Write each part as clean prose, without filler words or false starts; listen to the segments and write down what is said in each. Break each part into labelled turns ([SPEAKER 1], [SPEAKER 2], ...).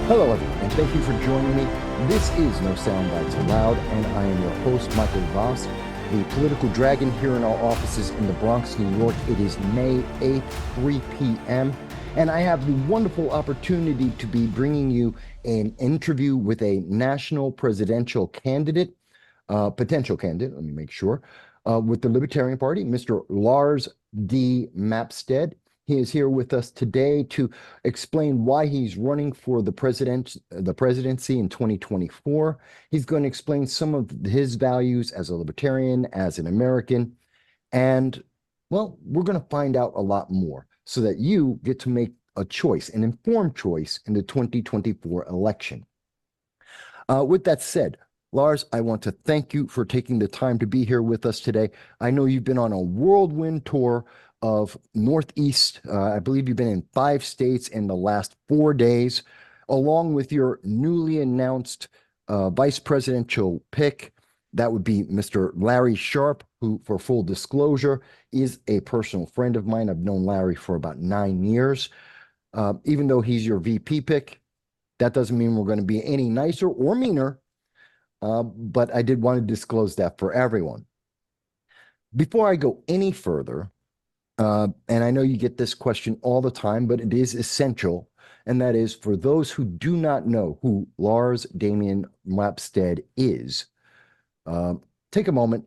[SPEAKER 1] Hello, everyone, and thank you for joining me. This is No Soundbites Allowed, and I am your host, Michael Voss, the political dragon here in our offices in the Bronx, New York. It is May 8th, 3 p.m., and I have the wonderful opportunity to be bringing you an interview with a national presidential candidate, potential candidate, let me make sure, with the Libertarian Party, Mr. Lars D. Mapstead. He is here with us today to explain why he's running for the presidency in 2024. He's going to explain some of his values as a libertarian, as an American, and, well, we're going to find out a lot more so that you get to make a choice, an informed choice in the 2024 election. With that said, Lars, I want to thank you for taking the time to be here with us today. I know you've been on a whirlwind tour of Northeast. I believe you've been in 5 states in the last 4 days, along with your newly announced vice presidential pick. That would be Mr. Larry Sharpe, who, for full disclosure, is a personal friend of mine. I've known Larry for about 9 years. Even though he's your VP pick, that doesn't mean we're going to be any nicer or meaner, but I did want to disclose that for everyone. Before I go any further, and I know you get this question all the time, but it is essential, and that is for those who do not know who Lars Damian Mapstead is, take a moment,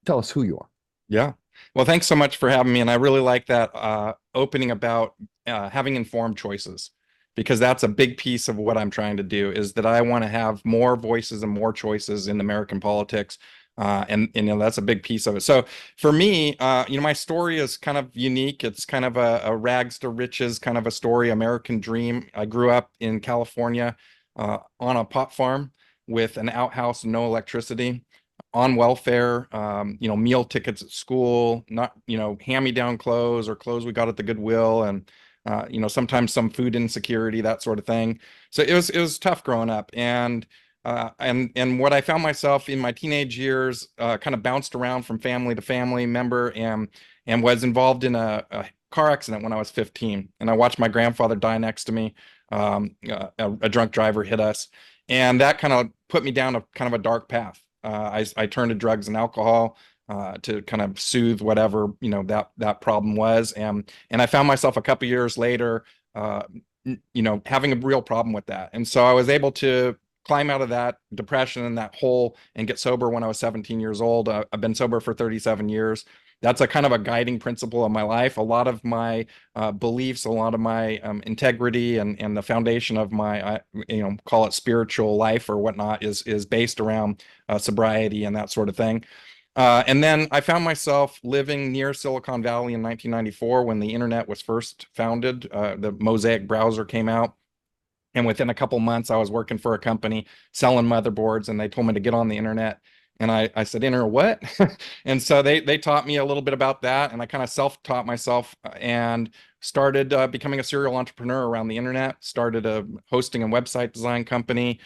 [SPEAKER 1] tell us who you are.
[SPEAKER 2] Yeah. Well, thanks so much for having me. And I really like that opening about having informed choices, because that's a big piece of what I'm trying to do, is that I want to have more voices and more choices in American politics. And that's a big piece of it. So for me, my story is kind of unique. It's kind of a rags to riches kind of a story, American dream. I grew up in California on a pot farm with an outhouse, no electricity, on welfare, meal tickets at school, not, hand-me-down clothes or clothes we got at the Goodwill, and sometimes some food insecurity, that sort of thing. So it was tough growing up. And what I found myself in my teenage years, kind of bounced around from family to family member, and was involved in a car accident when I was 15. And I watched my grandfather die next to me. A drunk driver hit us, and that kind of put me down a kind of a dark path. I turned to drugs and alcohol to kind of soothe whatever that problem was, and I found myself a couple years later, having a real problem with that. And so I was able to climb out of that depression and that hole and get sober when I was 17 years old. I've been sober for 37 years. That's a kind of a guiding principle of my life. A lot of my beliefs, a lot of my integrity and the foundation of my, call it spiritual life or whatnot, is based around sobriety and that sort of thing. And then I found myself living near Silicon Valley in 1994 when the internet was first founded. The Mosaic browser came out. And within a couple months, I was working for a company selling motherboards, and they told me to get on the internet. And I said, "Enter what?" And so they taught me a little bit about that, and I kind of self-taught myself and started becoming a serial entrepreneur around the internet. Started hosting a website design company,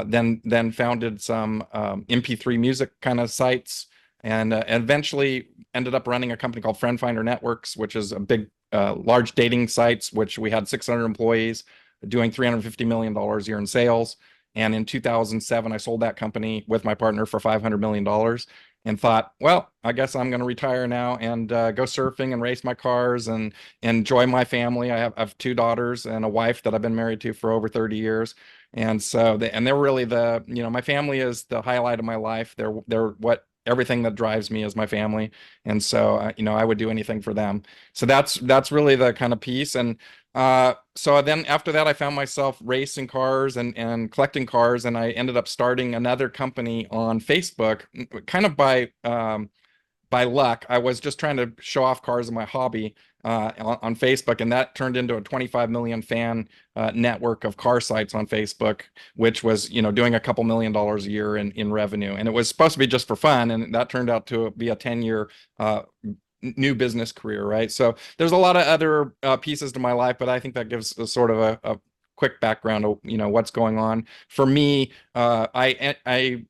[SPEAKER 2] then founded some MP3 music kind of sites, and eventually ended up running a company called Friend Finder Networks, which is a big, large dating sites, which we had 600 employees, doing $350 million a year in sales. And in 2007, I sold that company with my partner for $500 million, and thought, well, I guess I'm going to retire now and go surfing and race my cars and enjoy my family. I have 2 daughters and a wife that I've been married to for over 30 years. And so they're really my family is the highlight of my life. They're everything that drives me is my family. And so, I would do anything for them. So that's really the kind of piece. And so then after that, I found myself racing cars and collecting cars, and I ended up starting another company on Facebook, kind of by luck. I was just trying to show off cars in my hobby on Facebook, and that turned into a 25 million fan network of car sites on Facebook, which was doing a couple $1 million a year in revenue. And it was supposed to be just for fun, and that turned out to be a 10-year new business career, right? So there's a lot of other pieces to my life, but I think that gives a sort of a quick background of what's going on for me. I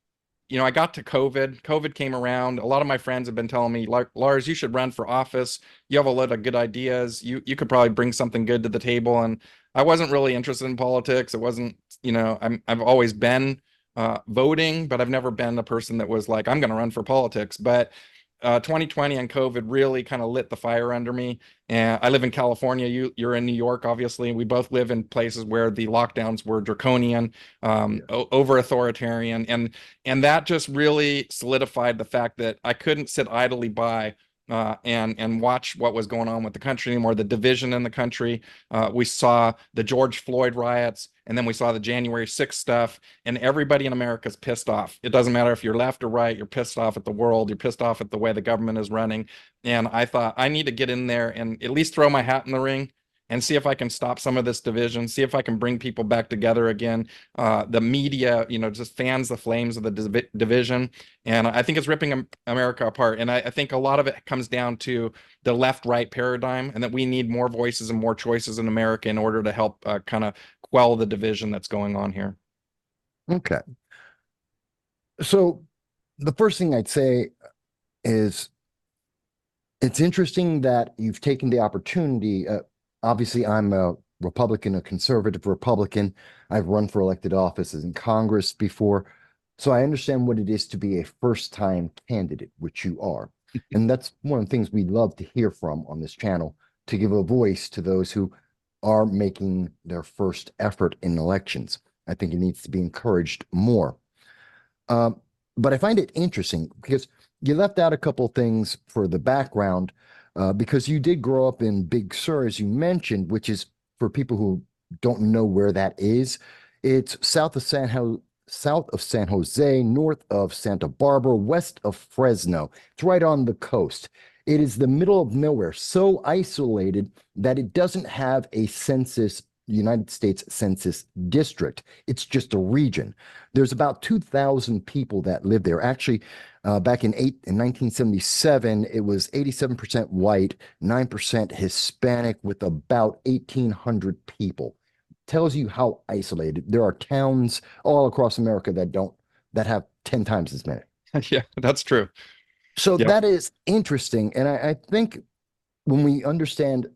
[SPEAKER 2] got to COVID. COVID came around. A lot of my friends have been telling me, Lars, you should run for office. You have a lot of good ideas. You could probably bring something good to the table. And I wasn't really interested in politics. It wasn't, I've always been voting, but I've never been a person that was like, I'm going to run for politics. But 2020 and COVID really kind of lit the fire under me. And I live in California. You're in New York, obviously. We both live in places where the lockdowns were draconian, over authoritarian, and that just really solidified the fact that I couldn't sit idly by and watch what was going on with the country anymore. The division in the country. We saw the George Floyd riots, and then we saw the January 6th stuff, and everybody in America is pissed off. It doesn't matter if you're left or right, you're pissed off at the world, you're pissed off at the way the government is running. And I thought I need to get in there and at least throw my hat in the ring and see if I can stop some of this division, see if I can bring people back together again. The media, just fans the flames of the division. And I think it's ripping America apart. And I think a lot of it comes down to the left-right paradigm, and that we need more voices and more choices in America in order to help kind of quell the division that's going on here.
[SPEAKER 1] Okay. So the first thing I'd say is it's interesting that you've taken the opportunity. Obviously, I'm a Republican, a conservative Republican. I've run for elected offices in Congress before. So I understand what it is to be a first-time candidate, which you are. And that's one of the things we love to hear from on this channel, to give a voice to those who are making their first effort in elections. I think it needs to be encouraged more. But I find it interesting because you left out a couple things for the background, because you did grow up in Big Sur, as you mentioned, which is, for people who don't know where that is, it's south of San Jose, north of Santa Barbara, west of Fresno. It's right on the coast. It is the middle of nowhere, so isolated that it doesn't have a United States Census district. It's just a region. There's about 2,000 people that live there. Actually, back in 1977, it was 87% white, 9% Hispanic, with about 1,800 people. Tells you how isolated. There are towns all across America that have 10 times as many.
[SPEAKER 2] Yeah, that's true.
[SPEAKER 1] So
[SPEAKER 2] Yeah.
[SPEAKER 1] that is interesting. And I think when we understand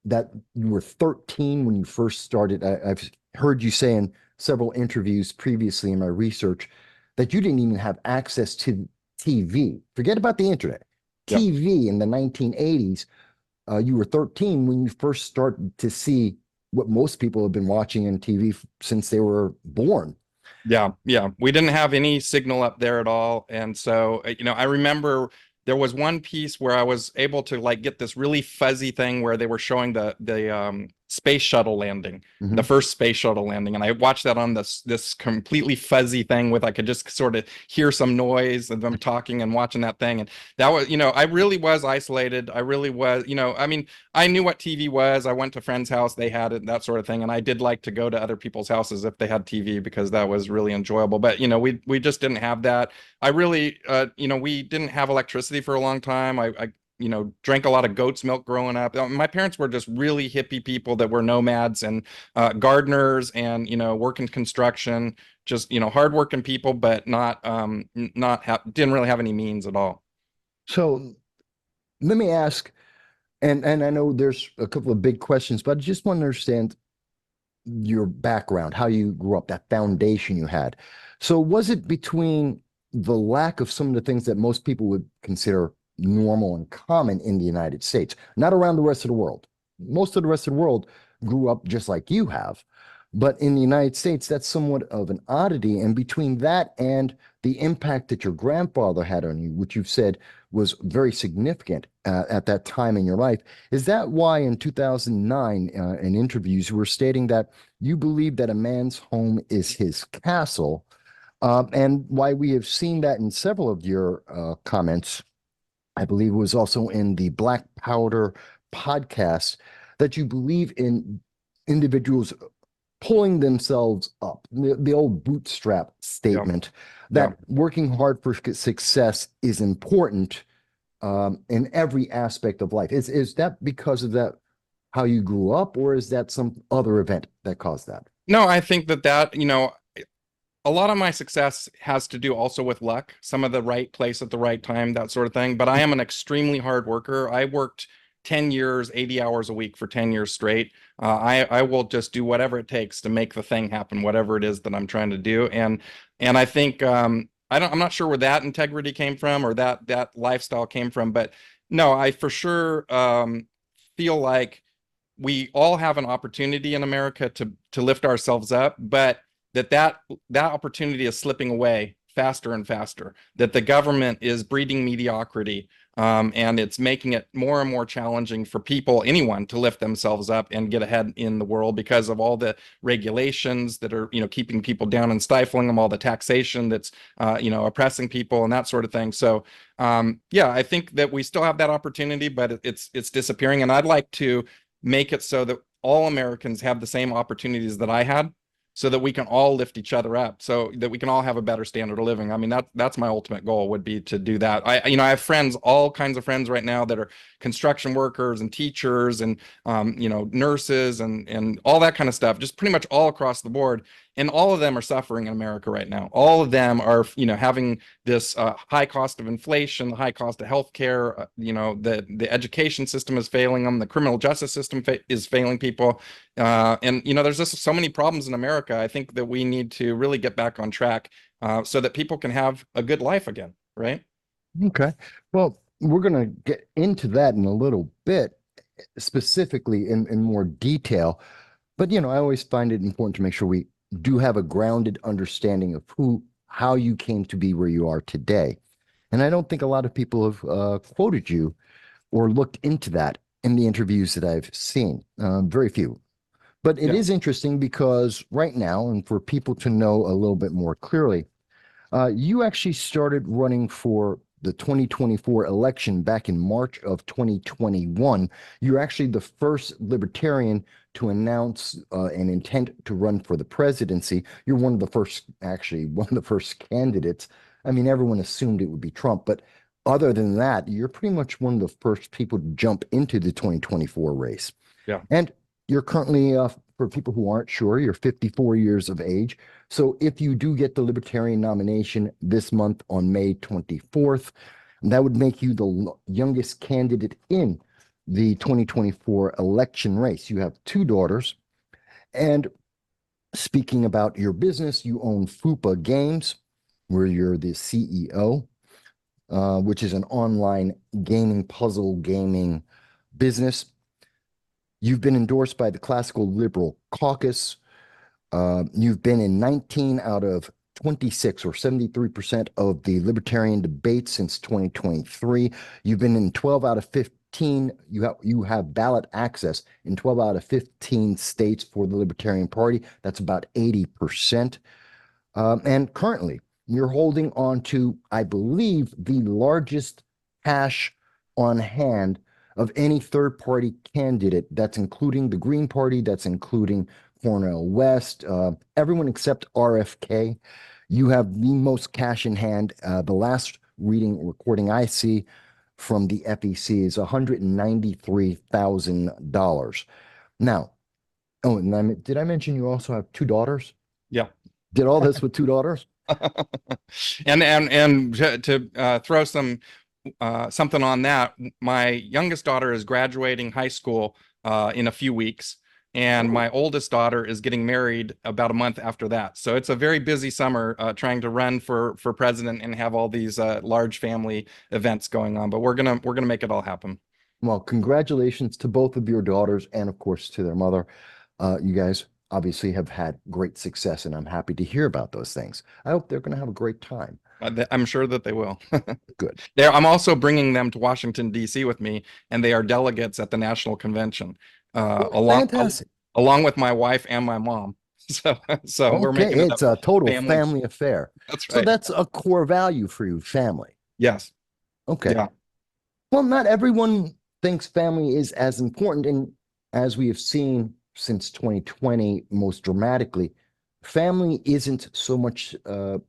[SPEAKER 1] that you were 13 when you first started, I've heard you say in several interviews previously in my research that you didn't even have access to TV. Forget about the internet.
[SPEAKER 2] Yep.
[SPEAKER 1] TV in the 1980s, you were 13 when you first started to see what most people have been watching on TV since they were born.
[SPEAKER 2] Yeah. We didn't have any signal up there at all. And so, I remember there was one piece where I was able to like get this really fuzzy thing where they were showing the space shuttle landing, the first space shuttle landing. And I watched that on this completely fuzzy thing with, I could just sort of hear some noise of them talking and watching that thing. And that was, I really was isolated. I really was, I knew what TV was. I went to friend's house, they had it, that sort of thing. And I did like to go to other people's houses if they had TV, because that was really enjoyable. But, we just didn't have that. I really, we didn't have electricity for a long time. I drank a lot of goat's milk growing up. My parents were just really hippie people that were nomads and gardeners and, working construction, just, hardworking people, but didn't really have any means at all.
[SPEAKER 1] So let me ask, and I know there's a couple of big questions, but I just want to understand your background, how you grew up, that foundation you had. So was it between the lack of some of the things that most people would consider normal and common in the United States, not around the rest of the world? Most of the rest of the world grew up just like you have, but in the United States, that's somewhat of an oddity. And between that and the impact that your grandfather had on you, which you've said was very significant at that time in your life, is that why in 2009, in interviews, you were stating that you believe that a man's home is his castle, and why we have seen that in several of your comments? I believe it was also in the Black Powder podcast, that you believe in individuals pulling themselves up, the old bootstrap statement, that working hard for success is important in every aspect of life. Is that because of that, how you grew up, or is that some other event that caused that?
[SPEAKER 2] No, I think that, a lot of my success has to do also with luck, some of the right place at the right time, that sort of thing. But I am an extremely hard worker. I worked 10 years, 80 hours a week for 10 years straight. I will just do whatever it takes to make the thing happen, whatever it is that I'm trying to do. And I think I'm not sure where that integrity came from or that lifestyle came from, but no, I for sure feel like we all have an opportunity in America to lift ourselves up, but that opportunity is slipping away faster and faster. That the government is breeding mediocrity, and it's making it more and more challenging for people, anyone, to lift themselves up and get ahead in the world because of all the regulations that are, keeping people down and stifling them, all the taxation that's, oppressing people and that sort of thing. So, yeah, I think that we still have that opportunity, but it's disappearing. And I'd like to make it so that all Americans have the same opportunities that I had, so that we can all lift each other up, so that we can all have a better standard of living. I mean, that's my ultimate goal, would be to do that. I have friends, all kinds of friends right now, that are construction workers and teachers and nurses and all that kind of stuff, just pretty much all across the board. And all of them are suffering in America right now. All of them are, having this high cost of inflation, the high cost of healthcare. The education system is failing them. The criminal justice system is failing people. And there's just so many problems in America. I think that we need to really get back on track, so that people can have a good life again, right?
[SPEAKER 1] Okay. Well, we're going to get into that in a little bit, specifically in more detail. But, I always find it important to make sure we do have a grounded understanding of how you came to be where you are today. And I don't think a lot of people have quoted you or looked into that in the interviews that I've seen. Very few. But it is interesting because right now, and for people to know a little bit more clearly, you actually started running for the 2024 election back in March of 2021. You're actually the first Libertarian to announce an intent to run for the presidency. You're one of the first candidates. I mean, everyone assumed it would be Trump, but other than that, you're pretty much one of the first people to jump into the 2024 race.
[SPEAKER 2] Yeah.
[SPEAKER 1] And you're currently, for people who aren't sure, you're 54 years of age. So if you do get the Libertarian nomination this month on May 24th, that would make you the youngest candidate in the 2024 election race. You have two daughters. And speaking about your business, you own Fupa Games, where you're the CEO, which is an online puzzle gaming business. You've been endorsed by the Classical Liberal Caucus. You've been in 19 out of 26, or 73%, of the Libertarian debates since 2023. You've been in 12 out of 15. You have ballot access in 12 out of 15 states for the Libertarian Party. That's about 80%. And currently, you're holding on to, I believe, the largest cash on hand of any third-party candidate. That's including the Green Party, that's including Cornel West, everyone except RFK. You have the most cash in hand. The last recording I see from the FEC is $193,000. Now, did I mention you also have two daughters?
[SPEAKER 2] Yeah.
[SPEAKER 1] Did all this with two daughters?
[SPEAKER 2] And to throw something on that, my youngest daughter is graduating high school in a few weeks, and my oldest daughter is getting married about a month after that. So it's a very busy summer trying to run for president and have all these large family events going on. But we're gonna make it all happen.
[SPEAKER 1] Well, congratulations to both of your daughters, and of course to their mother. You guys obviously have had great success, and I'm happy to hear about those things. I hope they're going to have a great time.
[SPEAKER 2] I'm sure that they will.
[SPEAKER 1] Good.
[SPEAKER 2] I'm also bringing them to Washington, D.C. with me, and they are delegates at the national convention,
[SPEAKER 1] Fantastic.
[SPEAKER 2] along with my wife and my mom. So we're making it
[SPEAKER 1] a total family affair.
[SPEAKER 2] That's right.
[SPEAKER 1] So that's a core value for you, family.
[SPEAKER 2] Yes.
[SPEAKER 1] Okay.
[SPEAKER 2] Yeah.
[SPEAKER 1] Well, not everyone thinks family is as important. And as we have seen since 2020, most dramatically, family isn't so much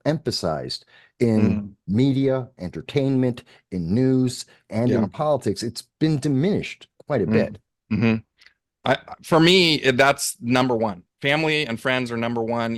[SPEAKER 1] emphasized in media, entertainment, in news, and in politics. It's been diminished quite a bit.
[SPEAKER 2] Mm-hmm. For me, that's number one. Family and friends are number one.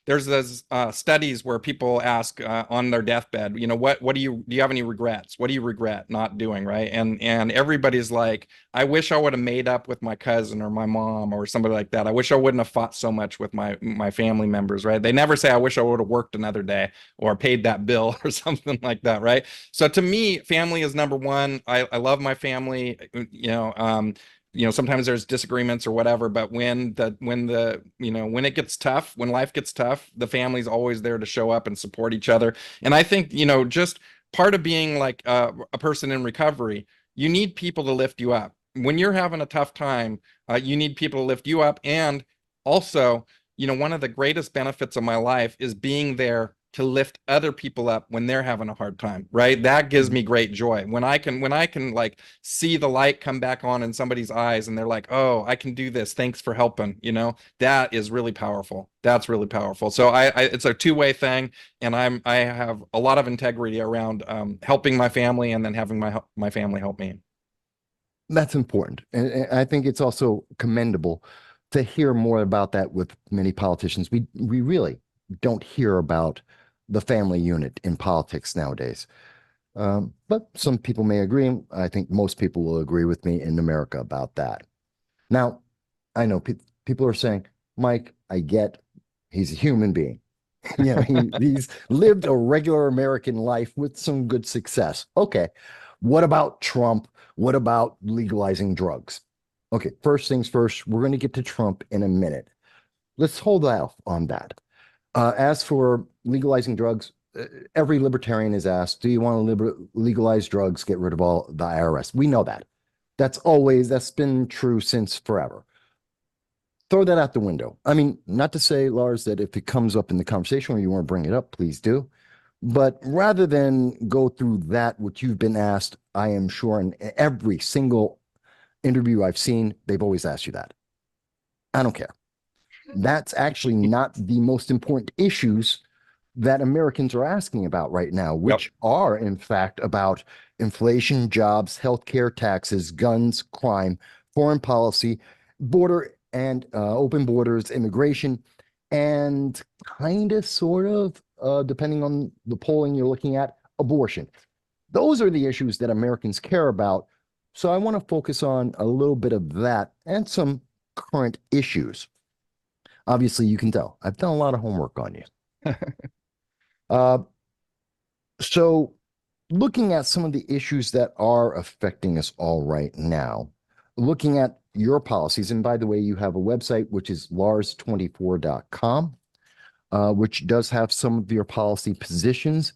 [SPEAKER 2] There's those studies where people ask on their deathbed, what do you have any regrets? What do you regret not doing, right? And everybody's like, I wish I would have made up with my cousin or my mom or somebody like that. I wish I wouldn't have fought so much with my family members, right? They never say, I wish I would have worked another day or paid that bill or something like that, right? So to me, family is number one. I love my family. Sometimes there's disagreements or whatever, but when it gets tough, when life gets tough, the family's always there to show up and support each other. And I think, just part of being like a person in recovery, you need people to lift you up. When you're having a tough time, you need people to lift you up. And also, one of the greatest benefits of my life is being there to lift other people up when they're having a hard time, right? That gives me great joy. When I can like see the light come back on in somebody's eyes and they're like, oh, I can do this. Thanks for helping. That is really powerful. That's really powerful. So it's a two-way thing. And I have a lot of integrity around helping my family and then having my family help me.
[SPEAKER 1] That's important. And I think it's also commendable to hear more about that with many politicians. We really don't hear about the family unit in politics nowadays. But some people may agree. I think most people will agree with me in America about that. Now, I know people are saying, Mike, I get he's a human being. He's lived a regular American life with some good success. Okay. What about Trump? What about legalizing drugs? Okay, first things first, we're going to get to Trump in a minute. Let's hold off on that. As for legalizing drugs, every libertarian is asked, do you want to legalize drugs, get rid of all the IRS? We know that. That's been true since forever. Throw that out the window. I mean, not to say, Lars, that if it comes up in the conversation or you want to bring it up, please do. But rather than go through that, which you've been asked, I am sure in every single interview I've seen, they've always asked you that. I don't care. That's actually not the most important issues that Americans are asking about right now, which are, in fact, about inflation, jobs, healthcare, taxes, guns, crime, foreign policy, border and open borders, immigration, and kind of, sort of, depending on the polling you're looking at, abortion. Those are the issues that Americans care about. So I want to focus on a little bit of that and some current issues. Obviously, you can tell I've done a lot of homework on you. So looking at some of the issues that are affecting us all right now, looking at your policies, and by the way, you have a website, which is lars24.com, which does have some of your policy positions,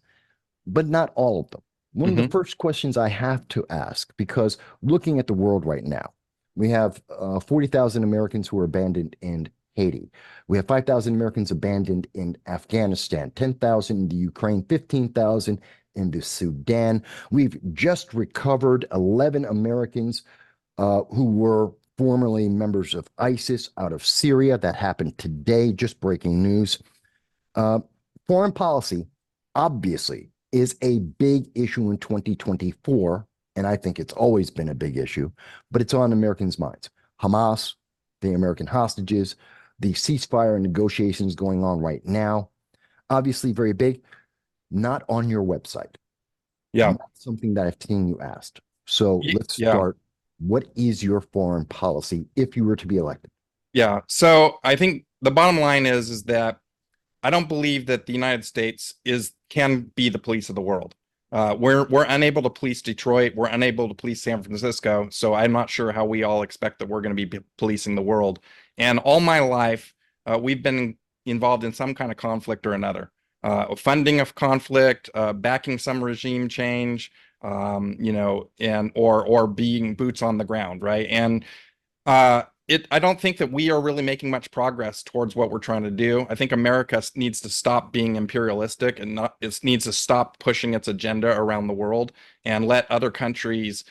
[SPEAKER 1] but not all of them. One of the first questions I have to ask, because looking at the world right now, we have 40,000 Americans who are abandoned in Haiti. We have 5,000 Americans abandoned in Afghanistan, 10,000 in the Ukraine, 15,000 in the Sudan. We've just recovered 11 Americans who were formerly members of ISIS out of Syria. That happened today, just breaking news. Foreign policy, obviously, is a big issue in 2024, and I think it's always been a big issue, but it's on Americans' minds. Hamas, the American hostages, the ceasefire negotiations going on right now, obviously very big, not on your website.
[SPEAKER 2] Yeah.
[SPEAKER 1] Not something that I've seen you asked. So let's start. What is your foreign policy if you were to be elected?
[SPEAKER 2] Yeah. So I think the bottom line is that I don't believe that the United States can be the police of the world. We're unable to police Detroit. We're unable to police San Francisco. So I'm not sure how we all expect that we're going to be policing the world. And all my life, we've been involved in some kind of conflict or another. Funding of conflict, backing some regime change, or being boots on the ground, right? And I don't think that we are really making much progress towards what we're trying to do. I think America needs to stop being imperialistic and it needs to stop pushing its agenda around the world and let other countries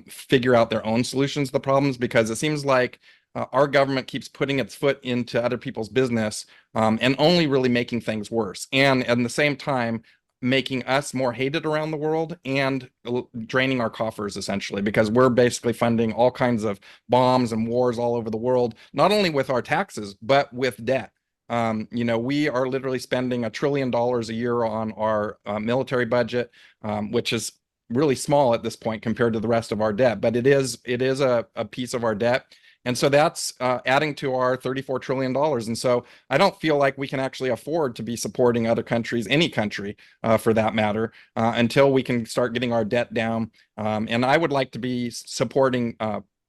[SPEAKER 2] figure out their own solutions to the problems, because it seems like our government keeps putting its foot into other people's business and only really making things worse. And at the same time, making us more hated around the world and draining our coffers essentially, because we're basically funding all kinds of bombs and wars all over the world, not only with our taxes, but with debt. We are literally spending $1 trillion a year on our military budget, which is really small at this point compared to the rest of our debt, but it is a piece of our debt. And so that's adding to our $34 trillion. And so I don't feel like we can actually afford to be supporting other countries, any country for that matter, until we can start getting our debt down. And I would like to be supporting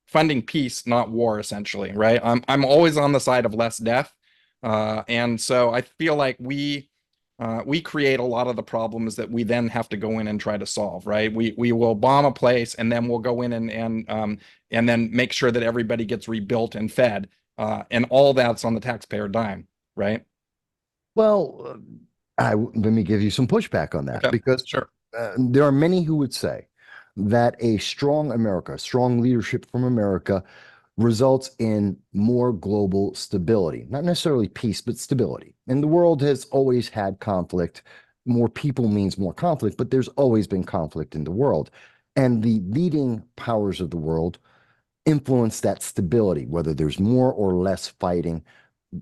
[SPEAKER 2] funding peace, not war, essentially, right? I'm always on the side of less death. And so I feel like we create a lot of the problems that we then have to go in and try to solve, right? We will bomb a place and then we'll go in and then make sure that everybody gets rebuilt and fed, and all that's on the taxpayer dime, right?
[SPEAKER 1] Well, let me give you some pushback on that,
[SPEAKER 2] Okay,
[SPEAKER 1] because
[SPEAKER 2] sure.
[SPEAKER 1] there are many who would say that a strong America, strong leadership from America, results in more global stability, not necessarily peace, but stability. And the world has always had conflict. More people means more conflict, but there's always been conflict in the world. And the leading powers of the world influence that stability, whether there's more or less fighting,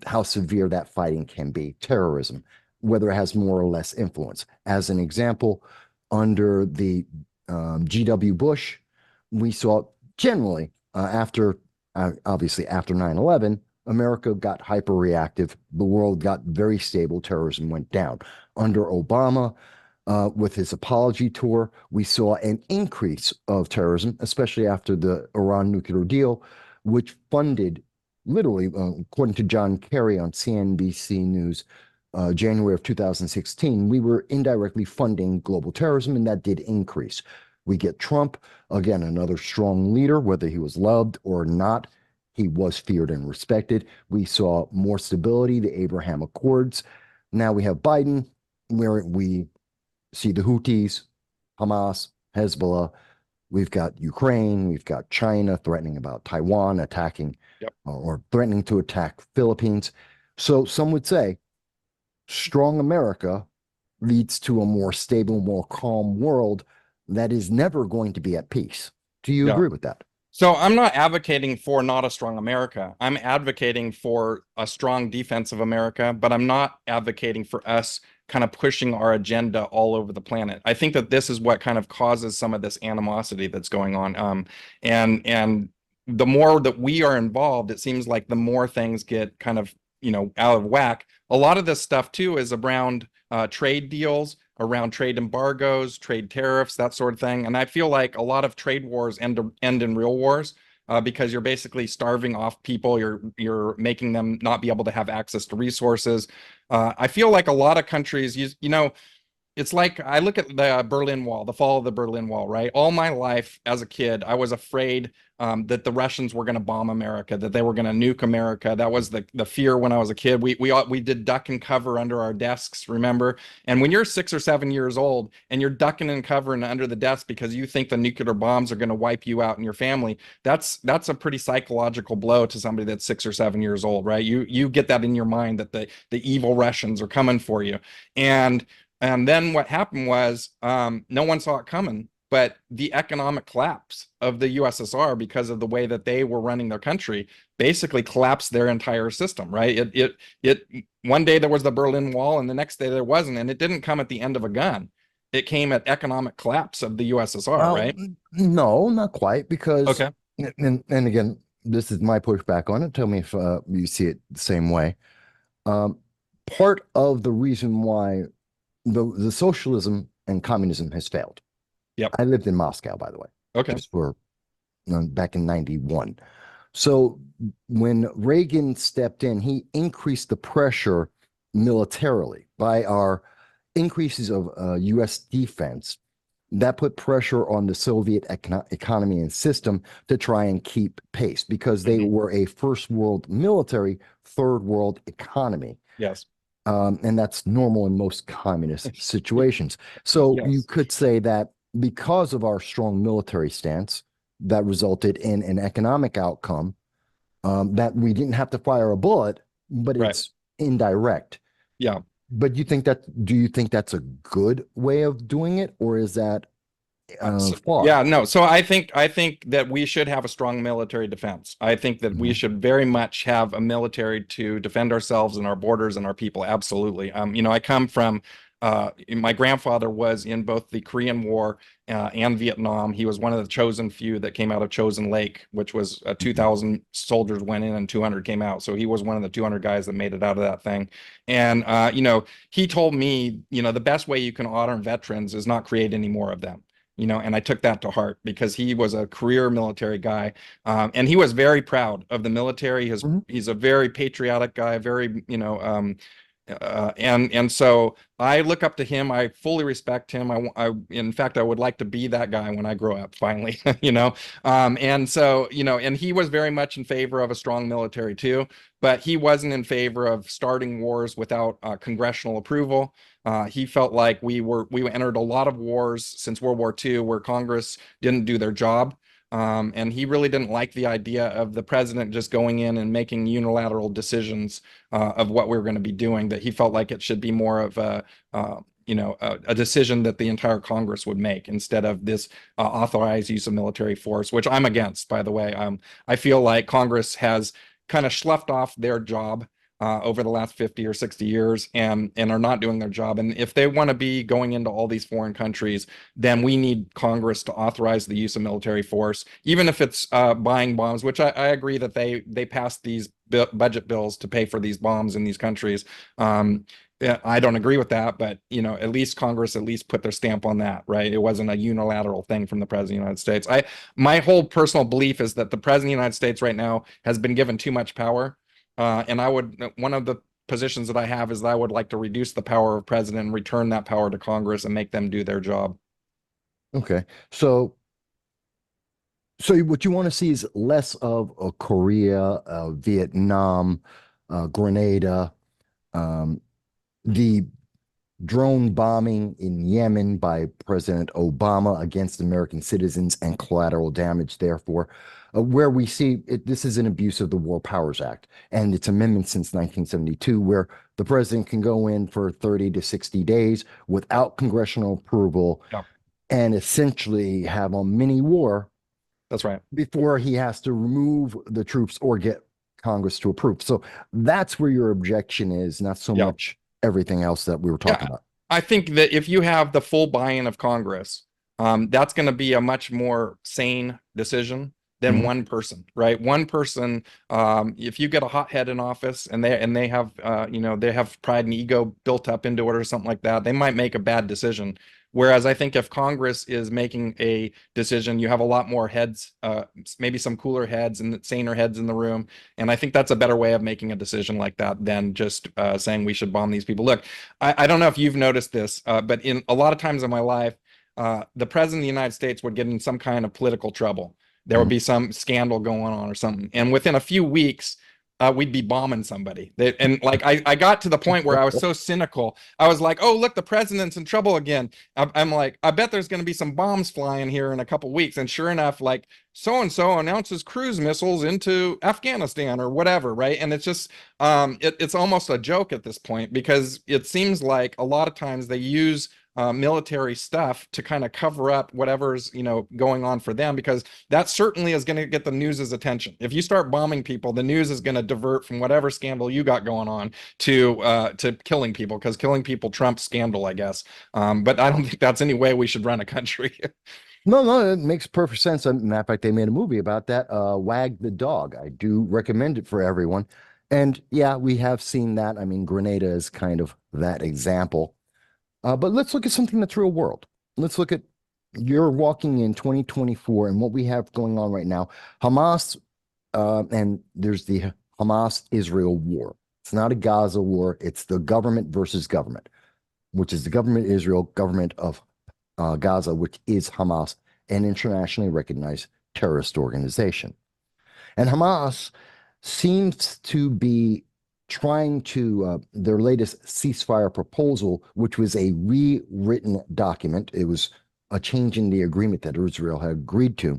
[SPEAKER 1] how severe that fighting can be, terrorism, whether it has more or less influence. As an example, under the G.W. Bush, we saw generally obviously after 9/11, America got hyper reactive. The world got very stable. Terrorism went down. Under Obama, with his apology tour, we saw an increase of terrorism, especially after the Iran nuclear deal, which funded, literally, according to John Kerry on CNBC News, January of 2016, we were indirectly funding global terrorism, and that did increase. We get Trump, again, another strong leader, whether he was loved or not, he was feared and respected. We saw more stability, the Abraham Accords. Now we have Biden, where we see the Houthis, Hamas, Hezbollah. We've got Ukraine, we've got China threatening about Taiwan, attacking or threatening to attack Philippines. So some would say strong America leads to a more stable, more calm world that is never going to be at peace. Do you agree with that?
[SPEAKER 2] So I'm not advocating for not a strong America. I'm advocating for a strong defense of America, but I'm not advocating for us kind of pushing our agenda all over the planet. I think that this is what kind of causes some of this animosity that's going on. And the more that we are involved, it seems like the more things get kind of, out of whack. A lot of this stuff too is around trade deals, around trade embargoes, trade tariffs, that sort of thing. And I feel like a lot of trade wars end in real wars, because you're basically starving off people. You're making them not be able to have access to resources. I feel like a lot of countries, it's like I look at the Berlin Wall, the fall of the Berlin Wall, right? All my life as a kid, I was afraid that the Russians were going to bomb America, that they were going to nuke America. That was the fear when I was a kid. We did duck and cover under our desks, remember? And when you're 6 or 7 years old and you're ducking and covering under the desk because you think the nuclear bombs are going to wipe you out and your family, that's a pretty psychological blow to somebody that's 6 or 7 years old, right? You get that in your mind that the evil Russians are coming for you. And then what happened was no one saw it coming, but the economic collapse of the USSR, because of the way that they were running their country, basically collapsed their entire system, right? It one day there was the Berlin Wall and the next day there wasn't, and it didn't come at the end of a gun. It came at economic collapse of the USSR,
[SPEAKER 1] Well,
[SPEAKER 2] right?
[SPEAKER 1] no, not quite, because,
[SPEAKER 2] Okay.
[SPEAKER 1] and again, this is my pushback on it. Tell me if you see it the same way. Part of the reason why the socialism and communism has failed.
[SPEAKER 2] Yep.
[SPEAKER 1] I lived in Moscow, by the way.
[SPEAKER 2] Okay.
[SPEAKER 1] Just for back in 91. So when Reagan stepped in, he increased the pressure militarily by our increases of U.S. defense. That put pressure on the Soviet economy and system to try and keep pace, because they were a first world military, third world economy.
[SPEAKER 2] Yes.
[SPEAKER 1] And that's normal in most communist situations. So you could say that because of our strong military stance, that resulted in an economic outcome that we didn't have to fire a bullet, but it's indirect.
[SPEAKER 2] Yeah.
[SPEAKER 1] But do you think that's a good way of doing it, or is that flawed?
[SPEAKER 2] Yeah, no. So I think that we should have a strong military defense. I think that we
[SPEAKER 1] Mhm.
[SPEAKER 2] should very much have a military to defend ourselves and our borders and our people. Absolutely. I come from my grandfather was in both the Korean War and Vietnam. He was one of the chosen few that came out of Chosin Lake, which was 2,000 soldiers went in and 200 came out. So he was one of the 200 guys that made it out of that thing. And he told me, the best way you can honor veterans is not create any more of them. And I took that to heart because he was a career military guy, and he was very proud of the military.
[SPEAKER 1] Mhm.
[SPEAKER 2] He's a very patriotic guy, very, and so I look up to him. I fully respect him. In fact, I would like to be that guy when I grow up, finally, and so, and he was very much in favor of a strong military too, but he wasn't in favor of starting wars without congressional approval. He felt like we entered a lot of wars since World War II where Congress didn't do their job. And he really didn't like the idea of the president just going in and making unilateral decisions of what we were going to be doing, that he felt like it should be more of a decision that the entire Congress would make instead of this authorized use of military force, which I'm against, by the way. I feel like Congress has kind of sloughed off their job over the last 50 or 60 years and are not doing their job. And if they want to be going into all these foreign countries, then we need Congress to authorize the use of military force, even if it's buying bombs, which I agree that they passed these budget bills to pay for these bombs in these countries. Yeah, I don't agree with that, but at least Congress at least put their stamp on that, right? It wasn't a unilateral thing from the president of the United States. My whole personal belief is that the president of the United States right now has been given too much power. And one of the positions that I have is that I would like to reduce the power of president and return that power to Congress and make them do their job.
[SPEAKER 1] Okay. So what you want to see is less of a Korea, Vietnam, Grenada, um, the drone bombing in Yemen by President Obama against American citizens and collateral damage, therefore, where we see this is an abuse of the War Powers Act and its amendment since 1972, where the president can go in for 30 to 60 days without congressional approval
[SPEAKER 2] Yeah,
[SPEAKER 1] and essentially have a mini war
[SPEAKER 2] that's right.
[SPEAKER 1] before he has to remove the troops or get Congress to approve. So that's where your objection is, not so
[SPEAKER 2] Yeah.
[SPEAKER 1] much everything else that we were talking
[SPEAKER 2] Yeah,
[SPEAKER 1] about.
[SPEAKER 2] I think that if you have the full buy-in of Congress, that's going to be a much more sane decision than
[SPEAKER 1] Mhm.
[SPEAKER 2] one person, right? One person, if you get a hothead in office and they have, they have pride and ego built up into it or something like that, they might make a bad decision. Whereas I think if Congress is making a decision, you have a lot more heads, maybe some cooler heads and saner heads in the room. And I think that's a better way of making a decision like that than just saying we should bomb these people. Look, I don't know if you've noticed this, but in a lot of times in my life, the president of the United States would get in some kind of political trouble. There would
[SPEAKER 1] Mhm.
[SPEAKER 2] be some scandal going on or something. And within a few weeks, we'd be bombing somebody. And like I got to the point where I was so cynical. I was like, oh, look, the president's in trouble again. I'm like, I bet there's going to be some bombs flying here in a couple weeks. And sure enough, like so and so announces cruise missiles into Afghanistan or whatever, right? And it's just it's almost a joke at this point because it seems like a lot of times they use military stuff to kind of cover up whatever's going on for them, because that certainly is going to get the news's attention. If you start bombing people, the news is going to divert from whatever scandal you got going on to killing people, because killing people trumps scandal, I guess. But I don't think that's any way we should run a country.
[SPEAKER 1] No, it makes perfect sense. Matter of fact, they made a movie about that. Wag the Dog. I do recommend it for everyone. And yeah, we have seen that. I mean, Grenada is kind of that example. But let's look at something that's real world. Let's look at you're walking in 2024 and what we have going on right now. Hamas, and there's the Hamas-Israel war. It's not a Gaza war. It's the government versus government, which is the government of Israel, government of Gaza, which is Hamas, an internationally recognized terrorist organization. And Hamas seems to be trying to, their latest ceasefire proposal, which was a rewritten document, it was a change in the agreement that Israel had agreed to,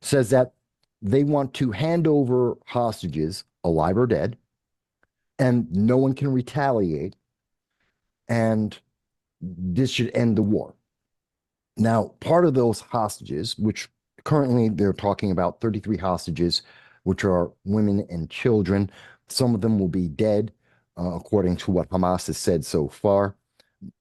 [SPEAKER 1] says that they want to hand over hostages, alive or dead, and no one can retaliate and this should end the war. Now, part of those hostages, which currently they're talking about 33 hostages, which are women and children. Some of them will be dead, according to what Hamas has said so far.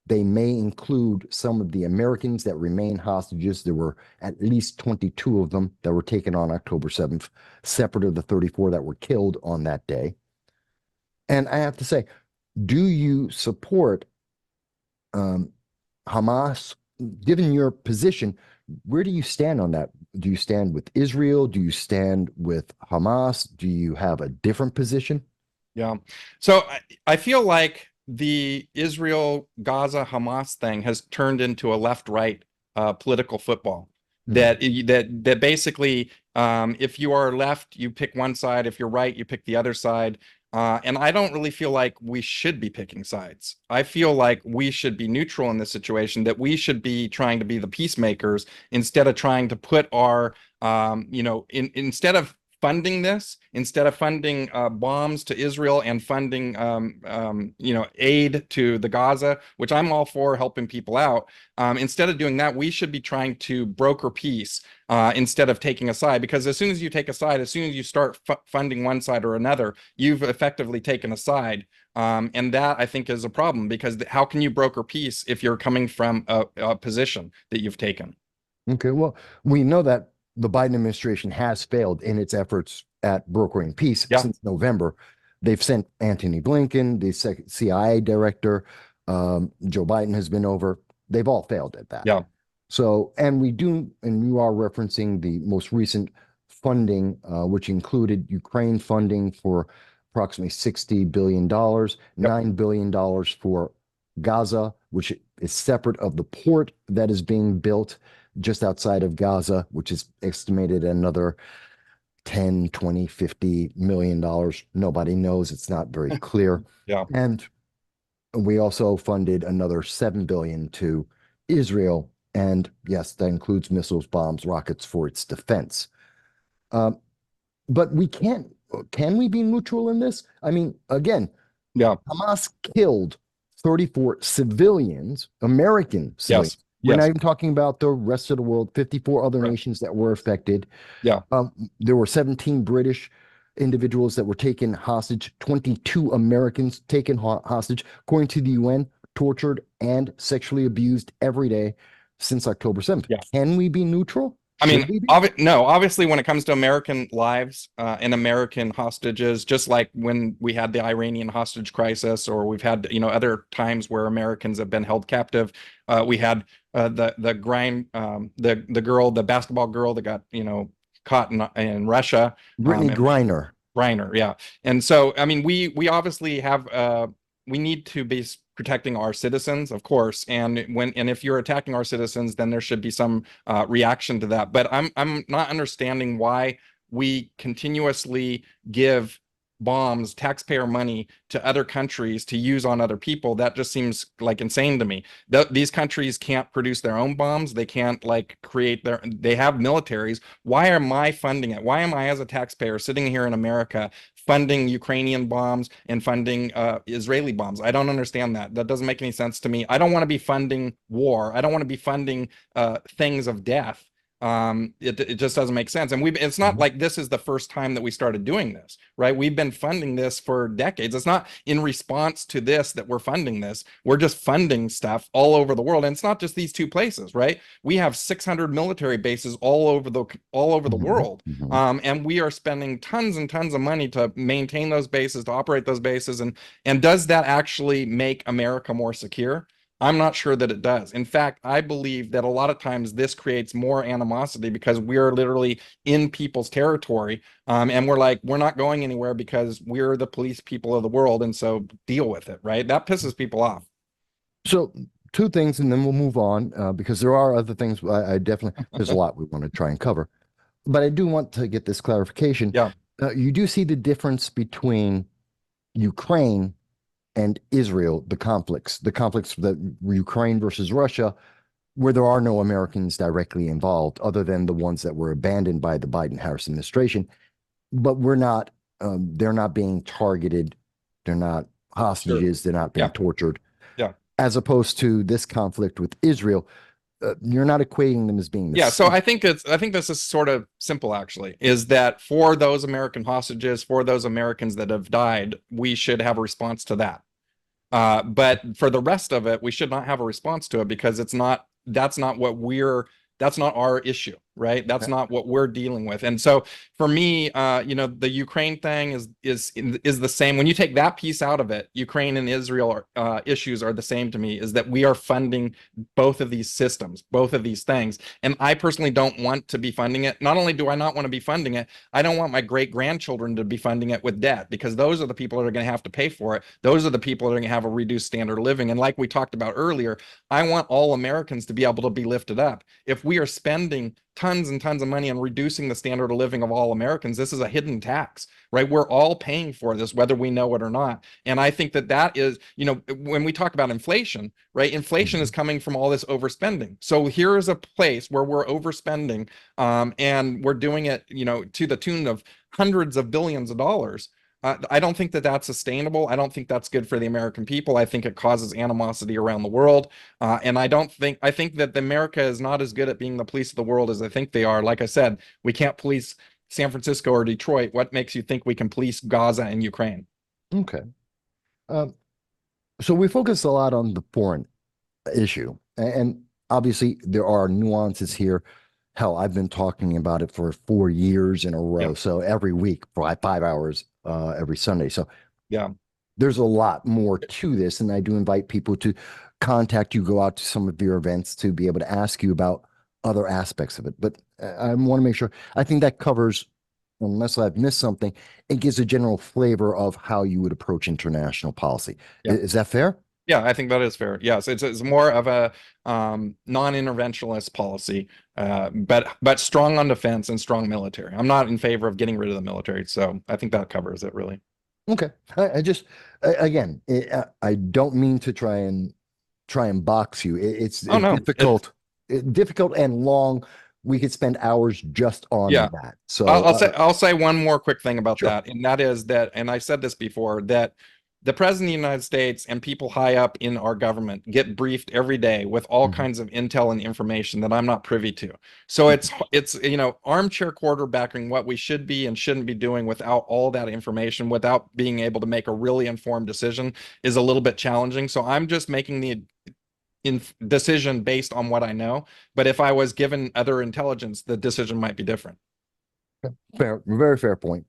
[SPEAKER 1] They may include some of the Americans that remain hostages. There were at least 22 of them that were taken on October 7th, separate of the 34 that were killed on that day. And I have to say, do you support Hamas? Given your position, where do you stand on that? Do you stand with Israel? Do you stand with Hamas? Do you have a different position?
[SPEAKER 2] Yeah. So I feel like the Israel Gaza Hamas thing has turned into a left-right political football. That basically, if you are left, you pick one side. If you're right, you pick the other side. And I don't really feel like we should be picking sides. I feel like we should be neutral in this situation, that we should be trying to be the peacemakers instead of trying to put our, instead of funding this, instead of funding bombs to Israel and funding, aid to the Gaza, which I'm all for helping people out. Instead of doing that, we should be trying to broker peace instead of taking a side. Because as soon as you take a side, as soon as you start funding one side or another, you've effectively taken a side. And that, I think, is a problem, because how can you broker peace if you're coming from a position that you've taken?
[SPEAKER 1] Okay, well, we know that the Biden administration has failed in its efforts at brokering peace since November. They've sent Antony Blinken, the CIA director, Joe Biden has been over. They've all failed at that.
[SPEAKER 2] Yeah.
[SPEAKER 1] So, and you are referencing the most recent funding, which included Ukraine funding for approximately $60 billion, $9 billion for Gaza, which is separate of the port that is being built just outside of Gaza, which is estimated at another 10, 20, $50 million. Nobody knows. It's not very clear.
[SPEAKER 2] Yeah.
[SPEAKER 1] And we also funded another 7 billion to Israel. And yes, that includes missiles, bombs, rockets for its defense. But can we be neutral in this? I mean, again, Hamas killed 34 civilians, American civilians. We're not even talking about the rest of the world, 54 other nations that were affected.
[SPEAKER 2] Yeah.
[SPEAKER 1] There were 17 British individuals that were taken hostage, 22 Americans taken hostage, according to the UN, tortured and sexually abused every day since October 7th.
[SPEAKER 2] Yeah.
[SPEAKER 1] Can we be neutral?
[SPEAKER 2] I mean, no, obviously, when it comes to American lives and American hostages, just like when we had the Iranian hostage crisis, or we've had, other times where Americans have been held captive. We had the girl, the basketball girl that got, caught in Russia.
[SPEAKER 1] Brittany Griner.
[SPEAKER 2] Griner, yeah. And so, I mean, we obviously have we need to be protecting our citizens, of course, and if you're attacking our citizens, then there should be some reaction to that. But I'm not understanding why we continuously give bombs, taxpayer money, to other countries to use on other people. That just seems like insane to me. These countries can't produce their own bombs. They can't create they have militaries. Why am I funding it? Why am I, as a taxpayer, sitting here in America funding Ukrainian bombs and funding Israeli bombs? I don't understand that. That doesn't make any sense to me. I don't want to be funding war. I don't want to be funding things of death. It just doesn't make sense. And it's not like this is the first time that we started doing this, right? We've been funding this for decades. It's not in response to this that we're funding this. We're just funding stuff all over the world. And it's not just these two places, right? We have 600 military bases all over the world. And we are spending tons and tons of money to maintain those bases, to operate those bases. And does that actually make America more secure? I'm not sure that it does. In fact, I believe that a lot of times this creates more animosity, because we're literally in people's territory. And we're not going anywhere because we're the police people of the world. And so deal with it, right? That pisses people off.
[SPEAKER 1] So two things, and then we'll move on, because there are other things. I definitely, there's a lot we want to try and cover. But I do want to get this clarification.
[SPEAKER 2] Yeah.
[SPEAKER 1] You do see the difference between Ukraine and Israel, the conflicts that Ukraine versus Russia, where there are no Americans directly involved, other than the ones that were abandoned by the Biden-Harris administration. But they're not being targeted. They're not hostages. They're not being tortured.
[SPEAKER 2] Yeah.
[SPEAKER 1] as opposed to this conflict with Israel. You're not equating them as being the
[SPEAKER 2] Yeah, so
[SPEAKER 1] same.
[SPEAKER 2] I think this is sort of simple actually, is that for those American hostages, for those Americans that have died, we should have a response to that. But for the rest of it, we should not have a response to it because that's not what that's not our issue, right? That's not what we're dealing with. And so for me, the Ukraine thing is the same. When you take that piece out of it, Ukraine and Israel issues are the same to me, is that we are funding both of these systems, both of these things. And I personally don't want to be funding it. Not only do I not want to be funding it, I don't want my great grandchildren to be funding it with debt, because those are the people that are going to have to pay for it. Those are the people that are going to have a reduced standard of living. And like we talked about earlier, I want all Americans to be able to be lifted up. If we are spending tons and tons of money on reducing the standard of living of all Americans, this is a hidden tax, right? We're all paying for this, whether we know it or not. And I think that is, when we talk about inflation, right? Inflation is coming from all this overspending. So here is a place where we're overspending, and we're doing it, to the tune of hundreds of billions of dollars. I don't think that that's sustainable. I don't think that's good for the American people. I think it causes animosity around the world. And I think that America is not as good at being the police of the world as I think they are. Like I said, we can't police San Francisco or Detroit. What makes you think we can police Gaza and Ukraine?
[SPEAKER 1] Okay. Um, so we focus a lot on the foreign issue, and obviously there are nuances here. Hell, I've been talking about it for 4 years in a row.
[SPEAKER 2] Yeah.
[SPEAKER 1] So every week for like 5 hours every Sunday. So
[SPEAKER 2] Yeah.
[SPEAKER 1] there's a lot more to this. And I do invite people to contact you, go out to some of your events to be able to ask you about other aspects of it. But I want to make sure, I think that covers, unless I've missed something, it gives a general flavor of how you would approach international policy.
[SPEAKER 2] Yeah.
[SPEAKER 1] Is that fair?
[SPEAKER 2] Yeah, I think that is fair. Yes, it's more of a non-interventionist policy, but strong on defense and strong military. I'm not in favor of getting rid of the military, so I think that covers it really.
[SPEAKER 1] Okay. I just, again, I don't mean to try and box you. It's
[SPEAKER 2] Oh no,
[SPEAKER 1] difficult and long. We could spend hours just on
[SPEAKER 2] yeah.
[SPEAKER 1] that. So
[SPEAKER 2] I'll say one more quick thing about
[SPEAKER 1] sure.
[SPEAKER 2] that, and that is that, and I said this before, that the president of the United States and people high up in our government get briefed every day with all kinds of intel and information that I'm not privy to. So it's armchair quarterbacking what we should be and shouldn't be doing without all that information, without being able to make a really informed decision, is a little bit challenging. So I'm just making the decision based on what I know. But if I was given other intelligence, the decision might be different.
[SPEAKER 1] Fair, very fair point.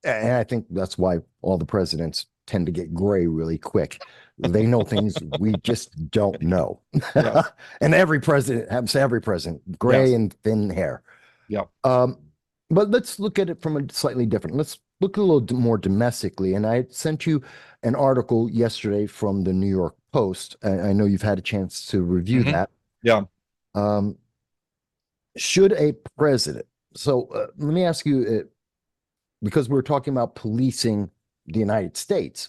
[SPEAKER 1] And I think that's why all the presidents tend to get gray really quick. They know things we just don't know.
[SPEAKER 2] Yes.
[SPEAKER 1] And every president happens to every president, gray
[SPEAKER 2] Yes.
[SPEAKER 1] and thin hair.
[SPEAKER 2] Yeah.
[SPEAKER 1] But let's look at it from a slightly different. Let's look a little more domestically. And I sent you an article yesterday from the New York Post. I know you've had a chance to review that.
[SPEAKER 2] Yeah.
[SPEAKER 1] Should a president, so let me ask you, because we're talking about policing the United States,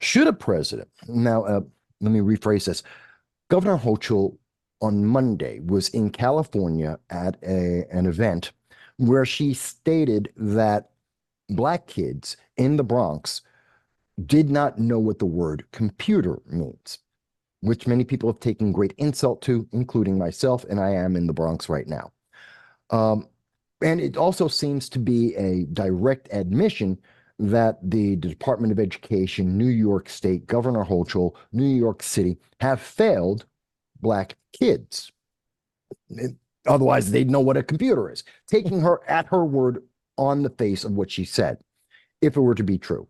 [SPEAKER 1] should a president, now let me rephrase this. Governor Hochul on Monday was in California at an event where she stated that Black kids in the Bronx did not know what the word computer means, which many people have taken great insult to, including myself, and I am in the Bronx right now. And it also seems to be a direct admission that the Department of Education, New York State, Governor Hochul, New York City have failed Black kids. Otherwise, they'd know what a computer is. Taking her at her word on the face of what she said, if it were to be true.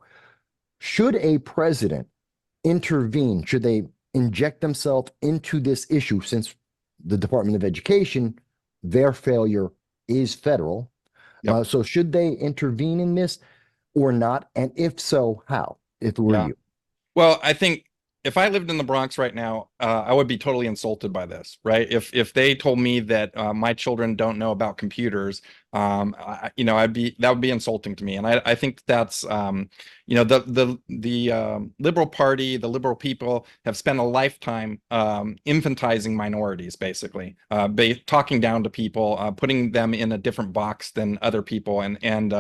[SPEAKER 1] Should a president intervene? Should they inject themselves into this issue, since the Department of Education, their failure is federal?
[SPEAKER 2] Yep.
[SPEAKER 1] So should they intervene in this or not? And if so, how, if it were you?
[SPEAKER 2] Well, I think if I lived in the Bronx right now, I would be totally insulted by this, right? If they told me that my children don't know about computers, that would be insulting to me. And I think that's the Liberal Party, the liberal people have spent a lifetime infantizing minorities, basically, talking down to people, putting them in a different box than other people, and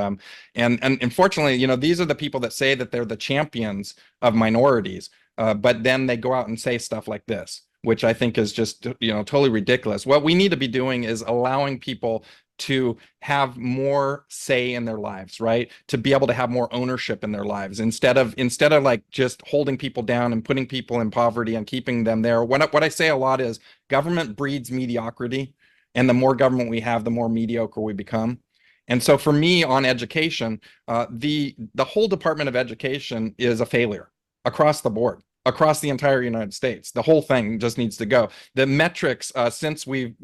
[SPEAKER 2] unfortunately, these are the people that say that they're the champions of minorities. but then they go out and say stuff like this, which I think is just, totally ridiculous. What we need to be doing is allowing people to have more say in their lives, right? To be able to have more ownership in their lives instead of like just holding people down and putting people in poverty and keeping them there. What I say a lot is government breeds mediocrity, and the more government we have, the more mediocre we become. And so for me on education, the whole Department of Education is a failure across the board, across the entire United States. The whole thing just needs to go. The metrics since we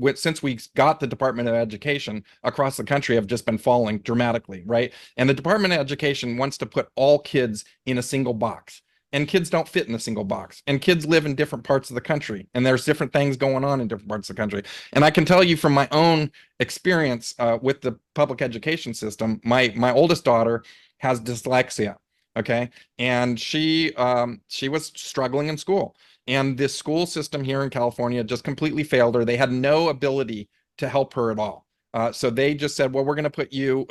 [SPEAKER 2] got the Department of Education across the country have just been falling dramatically, right? And the Department of Education wants to put all kids in a single box. And kids don't fit in a single box. And kids live in different parts of the country. And there's different things going on in different parts of the country. And I can tell you from my own experience with the public education system, my oldest daughter has dyslexia. Okay. And she was struggling in school. And the school system here in California just completely failed her. They had no ability to help her at all. So they just said, well, we're going to put you,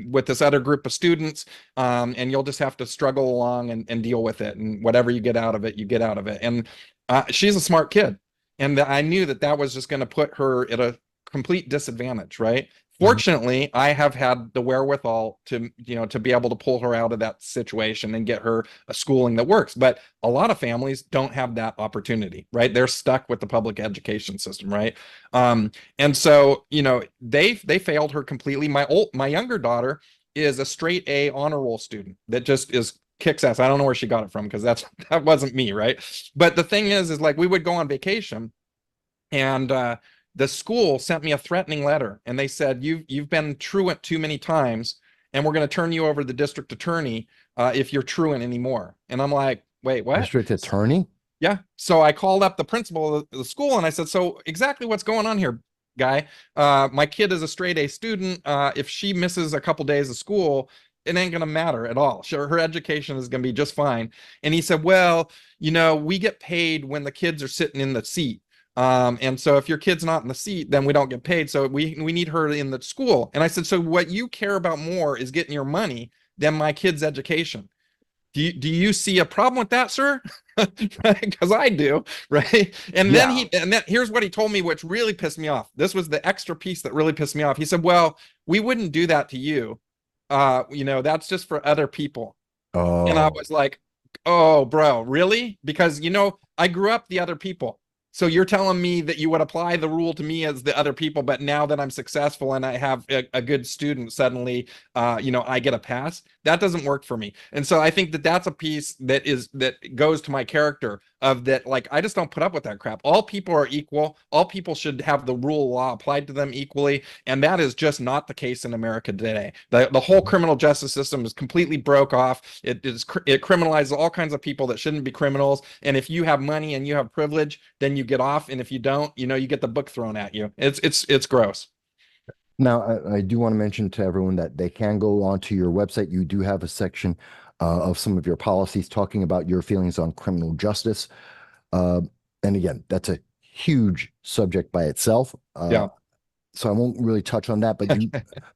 [SPEAKER 2] with this other group of students, and you'll just have to struggle along and deal with it. And whatever you get out of it, you get out of it. And she's a smart kid. And I knew that was just going to put her at a complete disadvantage, right? Fortunately, I have had the wherewithal to be able to pull her out of that situation and get her a schooling that works. But a lot of families don't have that opportunity, right? They're stuck with the public education system, right? And so, they failed her completely. My younger daughter is a straight A honor roll student that just kicks ass. I don't know where she got it from, because that wasn't me, right? But the thing is like we would go on vacation, and the school sent me a threatening letter, and they said, you've been truant too many times, and we're going to turn you over to the district attorney if you're truant anymore. And I'm like, wait, what?
[SPEAKER 1] District attorney?
[SPEAKER 2] Yeah. So I called up the principal of the school and I said, so exactly what's going on here, guy? My kid is a straight A student. If she misses a couple days of school, it ain't going to matter at all. Her education is going to be just fine. And he said, well, we get paid when the kids are sitting in the seat. And so if your kid's not in the seat, then we don't get paid. So we need her in the school. And I said, so what you care about more is getting your money than my kid's education. Do you see a problem with that, sir? Because I do, right? And then here's what he told me, which really pissed me off. This was the extra piece that really pissed me off. He said, well, we wouldn't do that to you. That's just for other people. Oh. And I was like, oh, bro, really? Because, I grew up the other people. So you're telling me that you would apply the rule to me as the other people, but now that I'm successful and I have a good student, suddenly, I get a pass? That doesn't work for me. And so I think that's a piece that goes to my character of that. Like, I just don't put up with that crap. All people are equal. All people should have the rule of law applied to them equally. And that is just not the case in America today. The whole criminal justice system is completely broke off. It criminalizes all kinds of people that shouldn't be criminals. And if you have money and you have privilege, then you get off. And if you don't, you get the book thrown at you. It's gross.
[SPEAKER 1] Now, I do want to mention to everyone that they can go onto your website. You do have a section of some of your policies talking about your feelings on criminal justice. And again, that's a huge subject by itself.
[SPEAKER 2] Yeah.
[SPEAKER 1] So I won't really touch on that. But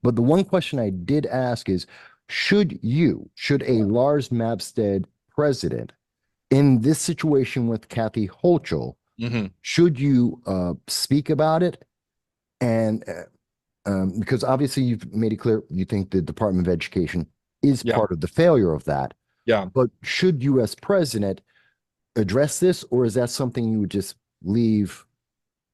[SPEAKER 1] but the one question I did ask is, should a Lars Mapstead president in this situation with Kathy Hochul, should you speak about it? And because obviously you've made it clear you think the Department of Education is part of the failure of that.
[SPEAKER 2] Yeah.
[SPEAKER 1] But should you as president address this, or is that something you would just leave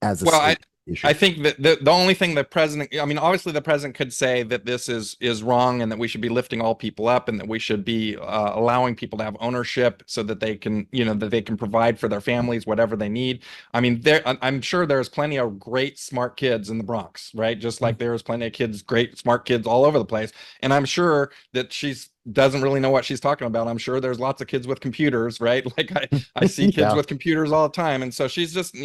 [SPEAKER 1] as a state issue?
[SPEAKER 2] I think that the only thing the president, obviously the president could say that this is wrong and that we should be lifting all people up and that we should be allowing people to have ownership so that they can, that they can provide for their families, whatever they need. I'm sure there's plenty of great, smart kids in the Bronx, right? Just like there's plenty of great, smart kids all over the place. And I'm sure that she's doesn't really know what she's talking about. I'm sure there's lots of kids with computers, right? Like I see kids with computers all the time. And so she's just,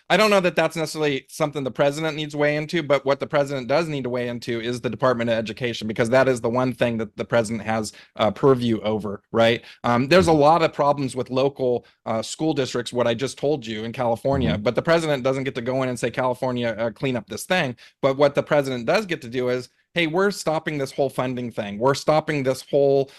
[SPEAKER 2] I don't know that that's necessarily something the president needs to weigh into, but what the president does need to weigh into is the Department of Education, because that is the one thing that the president has purview over, right? There's a lot of problems with local school districts, what I just told you in California, but the president doesn't get to go in and say, California, clean up this thing. But what the president does get to do is hey, we're stopping this whole funding thing. We're stopping this whole,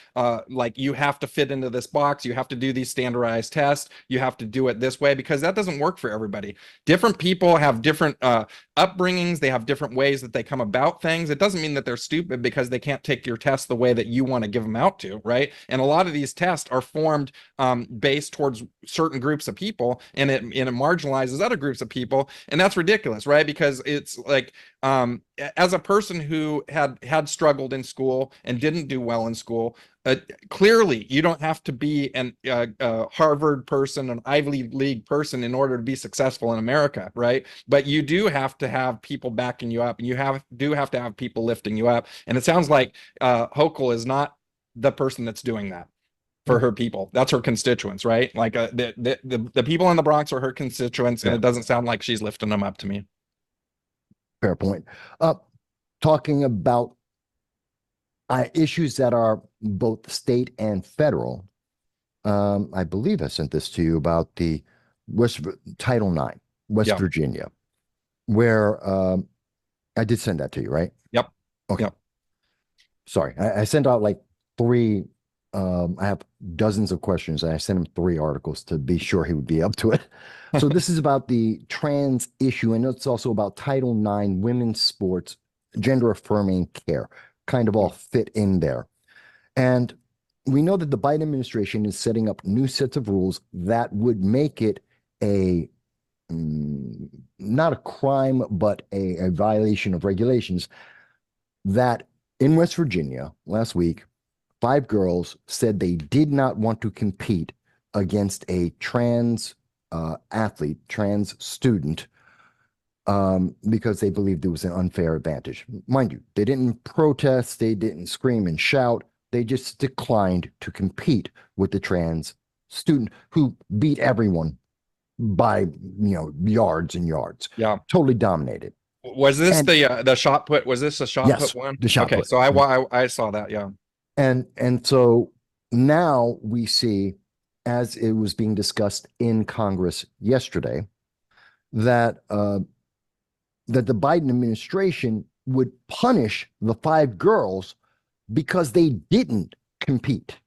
[SPEAKER 2] like, you have to fit into this box. You have to do these standardized tests. You have to do it this way, because that doesn't work for everybody. Different people have different upbringings. They have different ways that they come about things. It doesn't mean that they're stupid because they can't take your test the way that you want to give them out to, right? And a lot of these tests are formed based towards certain groups of people, and it marginalizes other groups of people, and that's ridiculous, right? Because it's like, as a person who had struggled in school and didn't do well in school, clearly you don't have to be an Harvard person, an Ivy League person in order to be successful in America, right? But you do have to have people backing you up, and you do have to have people lifting you up. And it sounds like Hochul is not the person that's doing that for her people. That's her constituents, right? Like the people in the Bronx are her constituents, and it doesn't sound like she's lifting them up to me.
[SPEAKER 1] Fair point. Talking about issues that are both state and federal, I believe I sent this to you about the Title IX, West Virginia, where I did send that to you, right?
[SPEAKER 2] Yep.
[SPEAKER 1] Okay.
[SPEAKER 2] Yep.
[SPEAKER 1] Sorry, I sent out like three. I have dozens of questions, and I sent him 3 articles to be sure he would be up to it. So this is about the trans issue, and it's also about Title IX, women's sports, gender affirming care, kind of all fit in there. And we know that the Biden administration is setting up new sets of rules that would make it a not a crime, but a violation of regulations. That in West Virginia last week, 5 girls said they did not want to compete against a trans athlete, trans student, because they believed it was an unfair advantage. Mind you, they didn't protest, they didn't scream and shout, they just declined to compete with the trans student who beat everyone by, yards and yards.
[SPEAKER 2] Yeah.
[SPEAKER 1] Totally dominated.
[SPEAKER 2] Was this the shot put? Was this a shot
[SPEAKER 1] Yes,
[SPEAKER 2] put one?
[SPEAKER 1] the shot
[SPEAKER 2] okay,
[SPEAKER 1] put.
[SPEAKER 2] so I saw that. Yeah.
[SPEAKER 1] And so now we see, as it was being discussed in Congress yesterday, that that the Biden administration would punish the 5 girls because they didn't compete.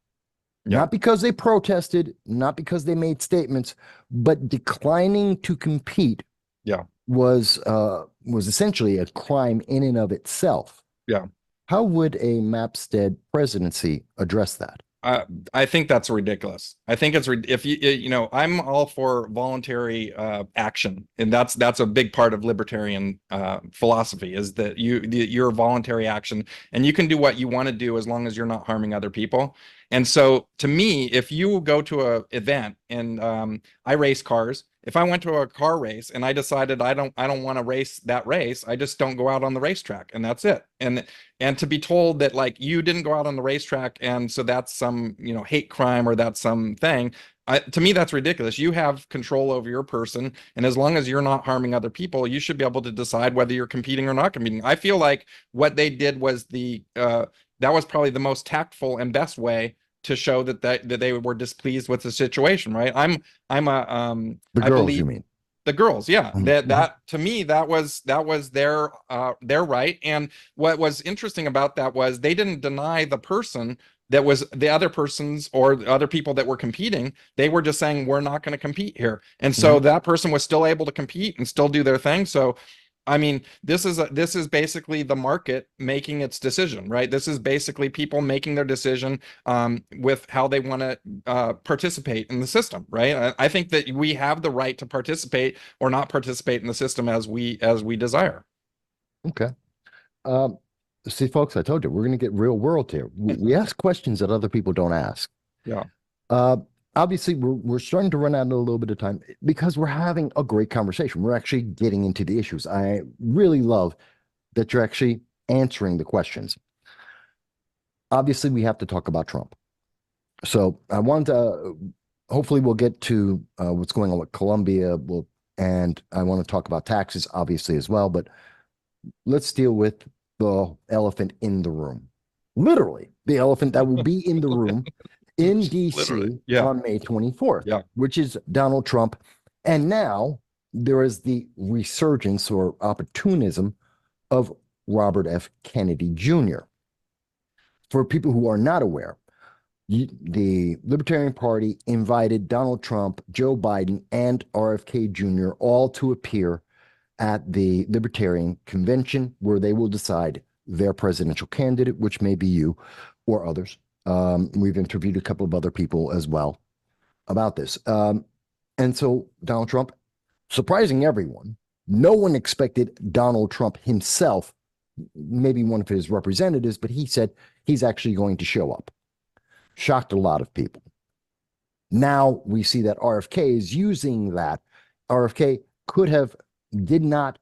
[SPEAKER 2] Yeah.
[SPEAKER 1] Not because they protested, not because they made statements, but declining to compete was essentially a crime in and of itself.
[SPEAKER 2] Yeah.
[SPEAKER 1] How would a Mapstead presidency address that?
[SPEAKER 2] I think that's ridiculous. I think it's if I'm all for voluntary action, and that's a big part of libertarian philosophy, is that you're a voluntary action, and you can do what you want to do as long as you're not harming other people. And so, to me, if you go to a event, and I race cars, if I went to a car race and I decided I don't want to race that race, I just don't go out on the racetrack, and that's it. And to be told that, like, you didn't go out on the racetrack, and so that's some hate crime, or that's something, to me, that's ridiculous. You have control over your person, and as long as you're not harming other people, you should be able to decide whether you're competing or not competing. I feel like what they did was that was probably the most tactful and best way to show that they were displeased with the situation, right? The
[SPEAKER 1] girls,
[SPEAKER 2] believe,
[SPEAKER 1] you mean?
[SPEAKER 2] The girls, yeah. That to me, that was their right. And what was interesting about that was they didn't deny the person that was the other persons or the other people that were competing. They were just saying, we're not going to compete here. And so that person was still able to compete and still do their thing. So I mean, this is basically the market making its decision, right? This is basically people making their decision with how they want to participate in the system, right? I think that we have the right to participate or not participate in the system as we desire.
[SPEAKER 1] Okay. See, folks, I told you we're going to get real world here. We ask questions that other people don't ask.
[SPEAKER 2] Yeah.
[SPEAKER 1] Obviously, we're starting to run out of a little bit of time because we're having a great conversation. We're actually getting into the issues. I really love that you're actually answering the questions. Obviously, we have to talk about Trump. So I wanted to, hopefully we'll get to what's going on with Colombia, and I want to talk about taxes, obviously, as well. But let's deal with the elephant in the room. Literally, the elephant that will be in the room in DC on May 24th, which is Donald Trump. And now there is the resurgence or opportunism of Robert F. Kennedy Jr. For people who are not aware, the Libertarian Party invited Donald Trump, Joe Biden, and RFK Jr. all to appear at the Libertarian Convention, where they will decide their presidential candidate, which may be you or others. We've interviewed a couple of other people as well about this. And so Donald Trump, surprising everyone, no one expected Donald Trump himself, maybe one of his representatives, but he said he's actually going to show up. Shocked a lot of people. Now we see that RFK is using that. RFK did not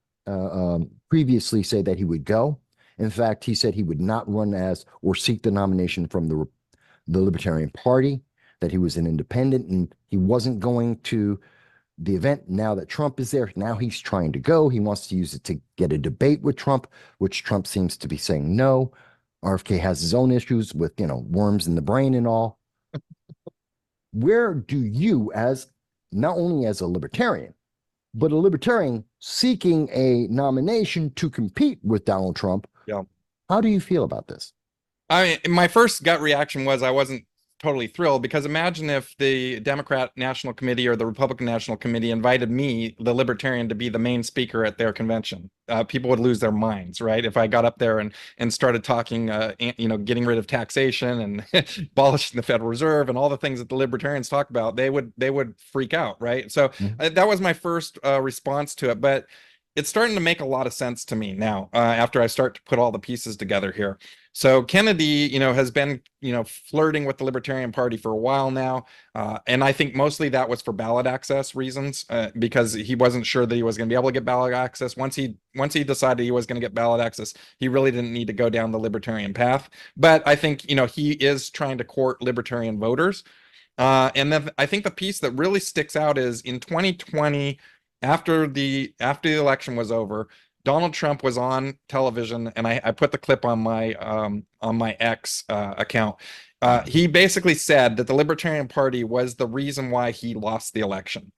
[SPEAKER 1] previously say that he would go. In fact, he said he would not run as or seek the nomination from the Libertarian Party, that he was an independent and he wasn't going to the event. Now that Trump is there, now he's trying to go. He wants to use it to get a debate with Trump, which Trump seems to be saying no. RFK has his own issues with, worms in the brain and all. Where do you, as not only as a libertarian, but a libertarian seeking a nomination to compete with Donald Trump, how do you feel about this?
[SPEAKER 2] I mean, my first gut reaction was I wasn't totally thrilled, because imagine if the Democrat National Committee or the Republican National Committee invited me, the Libertarian, to be the main speaker at their convention. People would lose their minds, right? If I got up there and started talking, getting rid of taxation and abolishing the Federal Reserve and all the things that the Libertarians talk about, they would freak out, right? So that was my first response to it. But it's starting to make a lot of sense to me now, after I start to put all the pieces together here. So Kennedy, has been, flirting with the Libertarian Party for a while now. And I think mostly that was for ballot access reasons, because he wasn't sure that he was going to be able to get ballot access. Once he decided he was going to get ballot access, he really didn't need to go down the Libertarian path. But I think, he is trying to court Libertarian voters. And then I think the piece that really sticks out is in 2020, after the election was over, Donald Trump was on television, and I put the clip on my X account. He basically said that the Libertarian Party was the reason why he lost the election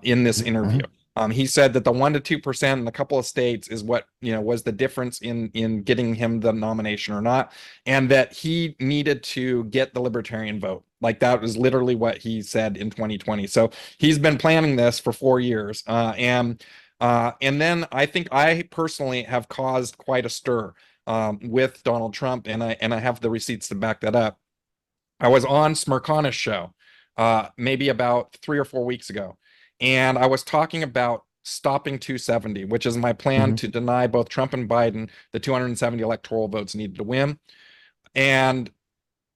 [SPEAKER 2] in this interview. He said that the 1% to 2% in a couple of states is what was the difference in getting him the nomination or not, and that he needed to get the Libertarian vote. Like, that was literally what he said in 2020. So he's been planning this for 4 years, and then I think I personally have caused quite a stir with Donald Trump, and I have the receipts to back that up. I was on Smirkana's show maybe about 3 or 4 weeks ago, and I was talking about stopping 270, which is my plan to deny both Trump and Biden the 270 electoral votes needed to win. And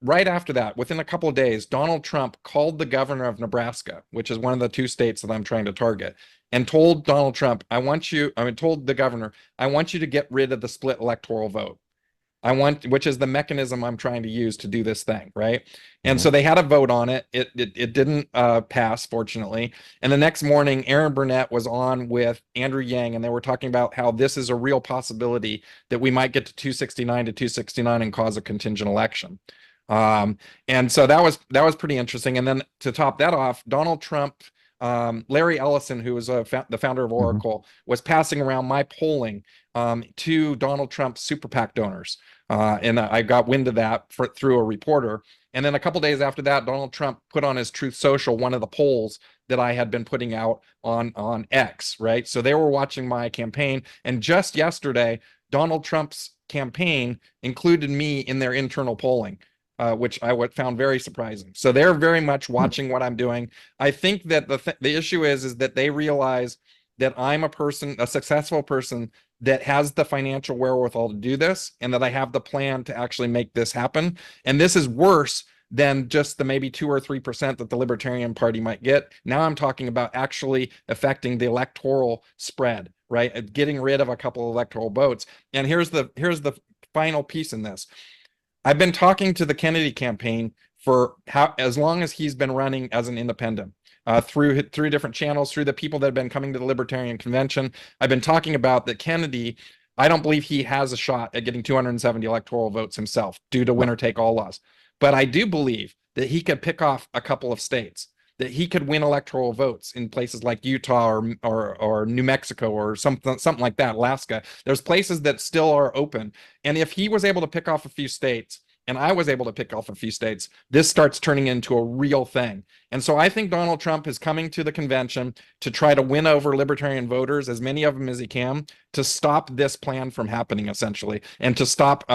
[SPEAKER 2] right after that, within a couple of days, Donald Trump called the governor of Nebraska, which is one of the 2 states that I'm trying to target, and told Donald Trump, told the governor, I want you to get rid of the split electoral vote. Which is the mechanism I'm trying to use to do this thing, right? And so they had a vote on it. It didn't pass, fortunately. And the next morning, Aaron Burnett was on with Andrew Yang, and they were talking about how this is a real possibility that we might get to 269 and cause a contingent election. And so that was pretty interesting. And then to top that off, Donald Trump, Larry Ellison, who was the founder of Oracle, was passing around my polling to Donald Trump's super PAC donors. And I got wind of that through a reporter. And then a couple days after that, Donald Trump put on his Truth Social one of the polls that I had been putting out on X, right? So they were watching my campaign. And just yesterday, Donald Trump's campaign included me in their internal polling, which I found very surprising. So they're very much watching what I'm doing. I think that the issue is that they realize that I'm a successful person that has the financial wherewithal to do this, and that I have the plan to actually make this happen. And this is worse than just the maybe 2 or 3% that the Libertarian Party might get. Now I'm talking about actually affecting the electoral spread, right? Getting rid of a couple of electoral votes. And here's the final piece in this. I've been talking to the Kennedy campaign for as long as he's been running as an independent. Through different channels, through the people that have been coming to the Libertarian Convention. I've been talking about that Kennedy, I don't believe he has a shot at getting 270 electoral votes himself due to winner-take-all laws. But I do believe that he could pick off a couple of states. that he could win electoral votes in places like Utah or New Mexico or something like that, Alaska. There's places that still are open. And if he was able to pick off a few states, and I was able to pick off a few states, this starts turning into a real thing. And so I think Donald Trump is coming to the convention to try to win over libertarian voters, as many of them as he can, to stop this plan from happening, essentially, and to stop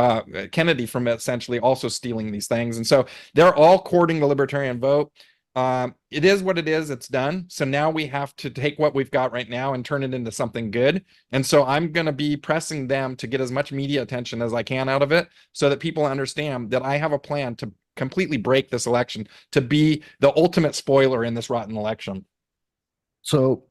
[SPEAKER 2] Kennedy from essentially also stealing these things. And so they're all courting the libertarian vote. It is what it is. It's done. So now we have to take what we've got right now and turn it into something good. And so I'm going to be pressing them to get as much media attention as I can out of it so that people understand that I have a plan to completely break this election, to be the ultimate spoiler in this rotten election.
[SPEAKER 1] So,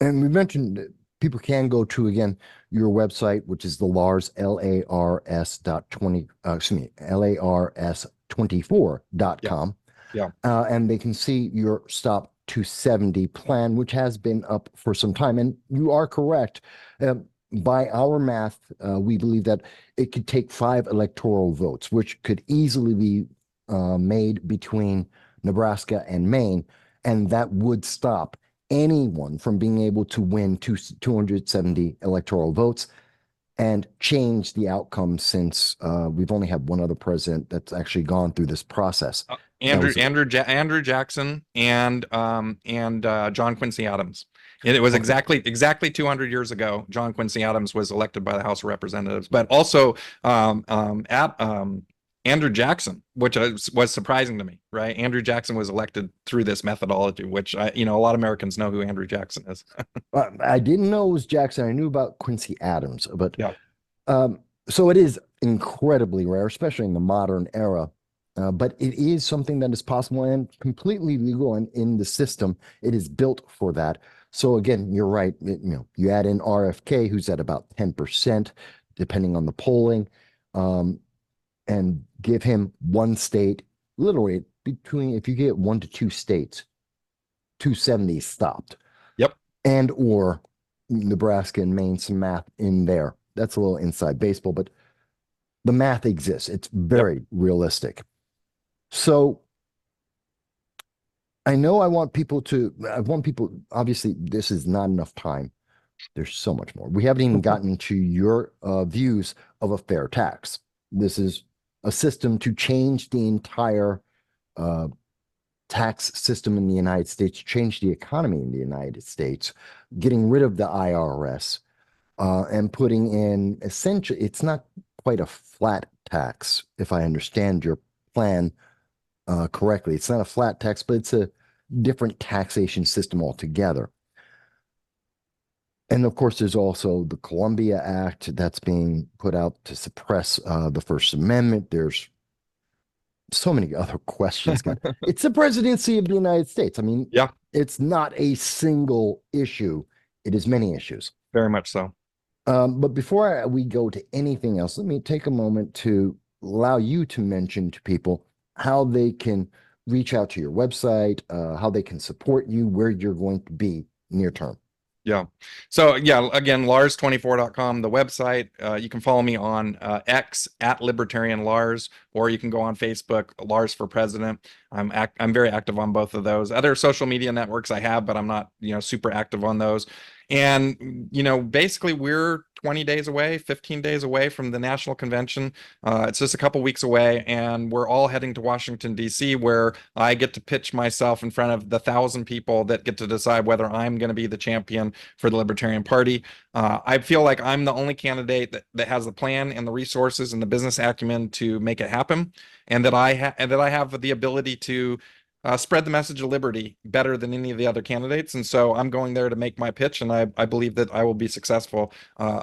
[SPEAKER 1] and we mentioned that people can go to, again, your website, which is the Lars, Lars dot 20, LARS24.com.
[SPEAKER 2] Yeah.
[SPEAKER 1] And they can see your Stop 270 plan, which has been up for some time. And you are correct. By our math, we believe that it could take 5 electoral votes, which could easily be made between Nebraska and Maine. And that would stop anyone from being able to win 270 electoral votes and change the outcome, since we've only had one other president that's actually gone through this process.
[SPEAKER 2] Andrew Jackson and John Quincy Adams. It was exactly 200 years ago. John Quincy Adams was elected by the House of Representatives, but also Andrew Jackson, which was surprising to me, right? Andrew Jackson was elected through this methodology, which a lot of Americans know who Andrew Jackson is.
[SPEAKER 1] I didn't know it was Jackson. I knew about Quincy Adams, but
[SPEAKER 2] yeah.
[SPEAKER 1] So it is incredibly rare, especially in the modern era. But it is something that is possible and completely legal, and in the system, it is built for that. So again, you're right. You add in RFK, who's at about 10%, depending on the polling, and give him one state. Literally, if you get 1 to 2 states, 270 stopped.
[SPEAKER 2] Yep.
[SPEAKER 1] And or Nebraska and Maine, some math in there. That's a little inside baseball, but the math exists. It's very realistic. So I want people, obviously, this is not enough time. There's so much more. We haven't even gotten to your views of a fair tax. This is a system to change the entire tax system in the United States, change the economy in the United States, getting rid of the IRS, and putting in, essentially, it's not quite a flat tax, if I understand your plan correctly. It's not a flat tax, but it's a different taxation system altogether. And of course, there's also the Columbia Act that's being put out to suppress the First Amendment. There's so many other questions. It's the presidency of the United States. I mean,
[SPEAKER 2] yeah,
[SPEAKER 1] it's not a single issue. It is many issues.
[SPEAKER 2] Very much so.
[SPEAKER 1] But before we go to anything else, let me take a moment to allow you to mention to people how they can reach out to your website, how they can support you, where you're going to be near term.
[SPEAKER 2] Yeah. So yeah, again, Lars24.com, the website. You can follow me on X at Libertarian Lars, or you can go on Facebook, Lars for President. I'm very active on both of those. Other social media networks I have, but I'm not, super active on those. And, basically we're 20 days away, 15 days away from the national convention. It's just a couple weeks away, and we're all heading to Washington, D.C., where I get to pitch myself in front of the 1,000 people that get to decide whether I'm going to be the champion for the Libertarian Party. I feel like I'm the only candidate that has the plan and the resources and the business acumen to make it happen, and that I have the ability to spread the message of liberty better than any of the other candidates. And so I'm going there to make my pitch, and I believe that I will be successful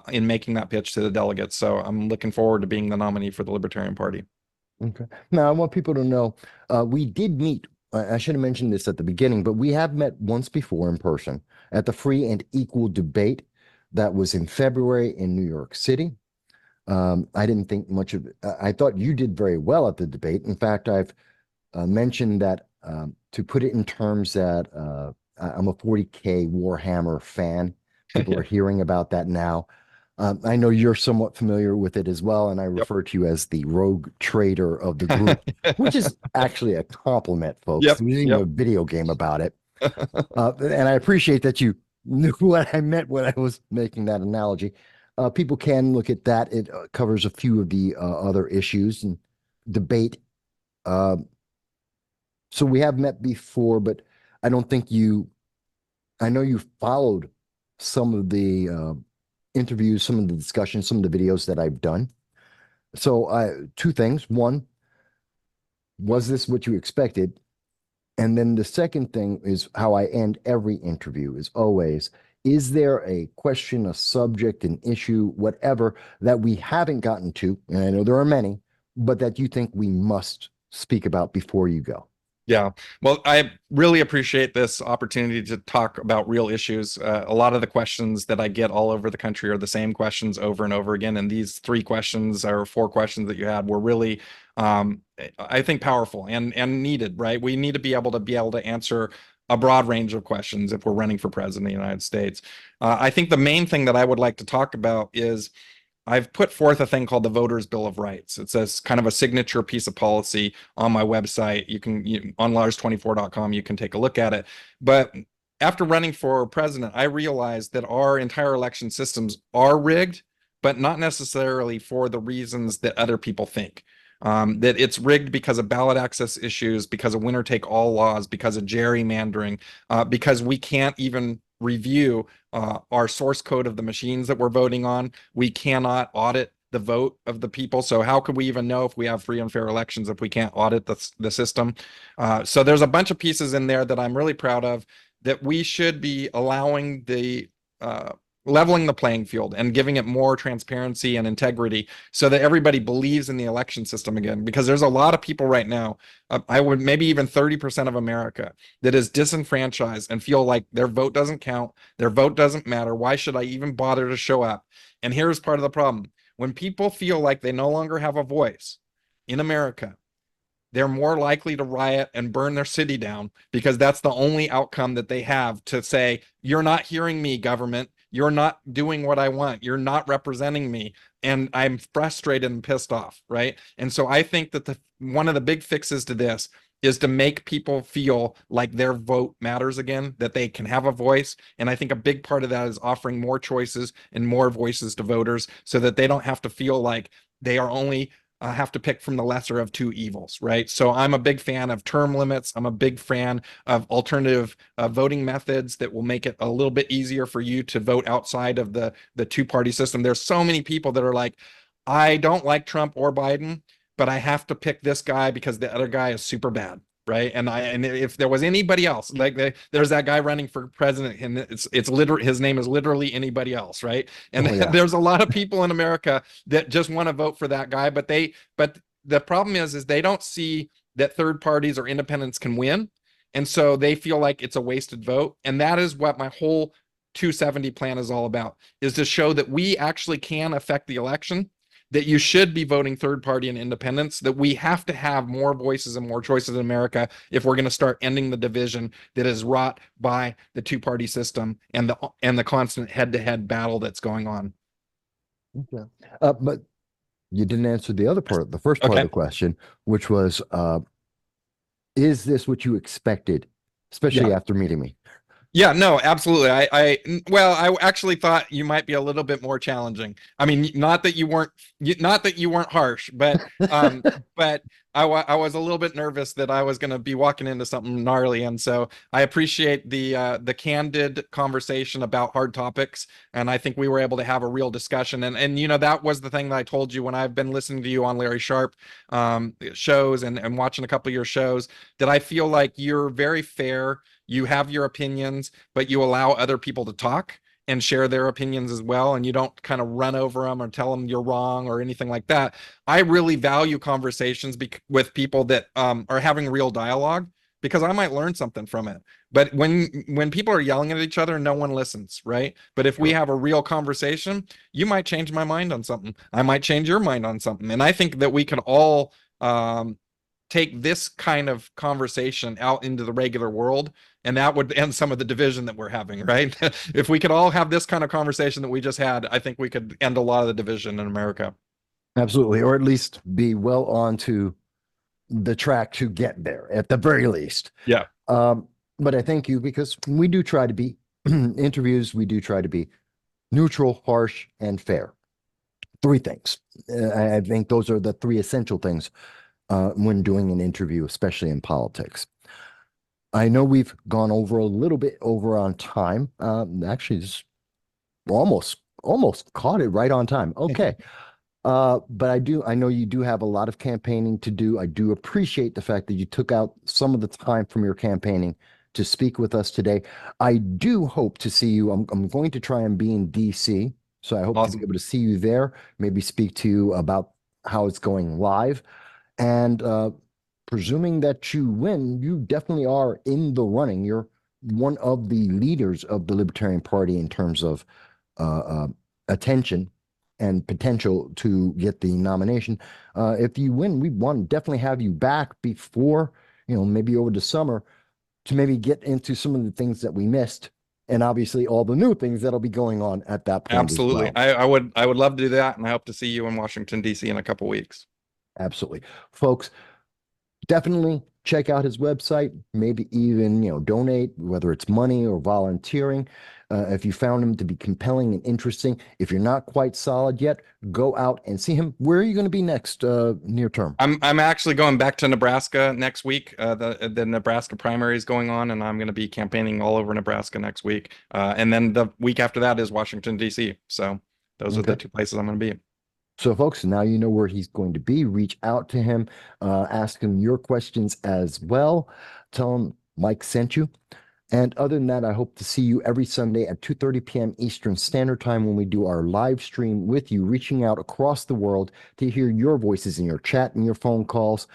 [SPEAKER 2] in making that pitch to the delegates. So I'm looking forward to being the nominee for the Libertarian Party.
[SPEAKER 1] Okay. Now, I want people to know we did meet. I should have mentioned this at the beginning, but we have met once before in person at the Free and Equal Debate that was in February in New York City. I didn't think much of it. I thought you did very well at the debate. In fact, I've mentioned that to put it in terms that I'm a 40K Warhammer fan. People are hearing about that now. I know you're somewhat familiar with it as well, and I
[SPEAKER 2] Yep.
[SPEAKER 1] refer to you as the rogue trader of the group, which is actually a compliment, folks.
[SPEAKER 2] Yep.
[SPEAKER 1] There's even
[SPEAKER 2] Yep.
[SPEAKER 1] a video game about it. And I appreciate that you knew what I meant when I was making that analogy. People can look at that. It covers a few of the other issues and debate. Uh, so we have met before, but I don't think I know you followed some of the interviews, some of the discussions, some of the videos that I've done. So, two things. One, was this what you expected? And then the second thing is how I end every interview is always, is there a question, a subject, an issue, whatever that we haven't gotten to? And I know there are many, but that you think we must speak about before you go.
[SPEAKER 2] Yeah. Well, I really appreciate this opportunity to talk about real issues. A lot of the questions that I get all over the country are the same questions over and over again. And these 3 questions or 4 questions that you had were really, I think, powerful and needed, right? We need to be able to answer a broad range of questions if we're running for president of the United States. I think the main thing that I would like to talk about is I've put forth a thing called the Voters' Bill of Rights. It's a kind of a signature piece of policy on my website. On lars24.com, you can take a look at it. But after running for president, I realized that our entire election systems are rigged, but not necessarily for the reasons that other people think. That it's rigged because of ballot access issues, because of winner-take-all laws, because of gerrymandering, because we can't even review our source code of the machines that we're voting on. We cannot audit the vote of the people. So how could we even know if we have free and fair elections if we can't audit the system? So there's a bunch of pieces in there that I'm really proud of, that we should be allowing the leveling the playing field and giving it more transparency and integrity so that everybody believes in the election system again. Because there's a lot of people right now, I would maybe even 30% of America, that is disenfranchised and feel like their vote doesn't count, their vote doesn't matter. Why should I even bother to show up? And here's part of the problem. When people feel like they no longer have a voice in America, they're more likely to riot and burn their city down, because that's the only outcome that they have to say, you're not hearing me, government. You're not doing what I want. You're not representing me. And I'm frustrated and pissed off, right? And so I think that one of the big fixes to this is to make people feel like their vote matters again, that they can have a voice. And I think a big part of that is offering more choices and more voices to voters so that they don't have to feel like they are only have to pick from the lesser of 2 evils, right? So I'm a big fan of term limits. I'm a big fan of alternative voting methods that will make it a little bit easier for you to vote outside of the 2-party system. There's so many people that are like, I don't like Trump or Biden, but I have to pick this guy because the other guy is super bad. Right. And if there was anybody else, like there's that guy running for president, and it's literally, his name is literally anybody else. Right. And there's a lot of people in America that just want to vote for that guy. But the problem is they don't see that third parties or independents can win. And so they feel like it's a wasted vote. And that is what my whole 270 plan is all about, is to show that we actually can affect the election, that you should be voting third party and independents, that we have to have more voices and more choices in America if we're going to start ending the division that is wrought by the 2-party system and the constant head-to-head battle that's going on.
[SPEAKER 1] Okay. But you didn't answer the other part, the first part of the question, which was, is this what you expected, especially after meeting me?
[SPEAKER 2] Yeah, no, absolutely. I actually thought you might be a little bit more challenging. I mean, not that you weren't harsh, but but I was a little bit nervous that I was going to be walking into something gnarly, and so I appreciate the candid conversation about hard topics, and I think we were able to have a real discussion. And that was the thing that I told you when I've been listening to you on Larry Sharpe shows and watching a couple of your shows, that I feel like you're very fair. You have your opinions, but you allow other people to talk and share their opinions as well. And you don't kind of run over them or tell them you're wrong or anything like that. I really value conversations with people that are having real dialogue, because I might learn something from it. But when people are yelling at each other, no one listens, right? But if we have a real conversation, you might change my mind on something. I might change your mind on something. And I think that we can all take this kind of conversation out into the regular world, and that would end some of the division that we're having, right? If we could all have this kind of conversation that we just had, I think we could end a lot of the division in America.
[SPEAKER 1] Absolutely, or at least be well onto the track to get there at the very least.
[SPEAKER 2] Yeah.
[SPEAKER 1] But I thank you, because we do try to be interviews. We do try to be neutral, harsh, and fair. Three things. I think those are the three essential things when doing an interview, especially in politics. I know we've gone over a little bit over on time. Actually, just almost caught it right on time. Okay. But I know you do have a lot of campaigning to do. I do appreciate the fact that you took out some of the time from your campaigning to speak with us today. I do hope to see you. I'm going to try and be in DC, so I hope to be able to see you there, maybe speak to you about how it's going live. And presuming that you win, you definitely are in the running. You're one of the leaders of the Libertarian Party in terms of attention and potential to get the nomination. If you win, we want to definitely have you back before, maybe over the summer, to maybe get into some of the things that we missed, and obviously all the new things that'll be going on at that point.
[SPEAKER 2] Absolutely.
[SPEAKER 1] As well.
[SPEAKER 2] I would love to do that, and I hope to see you in Washington, D.C. in a couple weeks.
[SPEAKER 1] Absolutely. Folks, definitely check out his website, maybe even, donate, whether it's money or volunteering. If you found him to be compelling and interesting. If you're not quite solid yet, go out and see him. Where are you going to be next near term?
[SPEAKER 2] I'm actually going back to Nebraska next week. The Nebraska primary is going on, and I'm going to be campaigning all over Nebraska next week. And then the week after that is Washington, D.C. So those are the two places I'm going to be.
[SPEAKER 1] So, folks, now you know where he's going to be. Reach out to him, ask him your questions as well. Tell him Mike sent you. And other than that, I hope to see you every Sunday at 2:30 p.m. Eastern Standard Time when we do our live stream with you, reaching out across the world to hear your voices in your chat and your phone calls,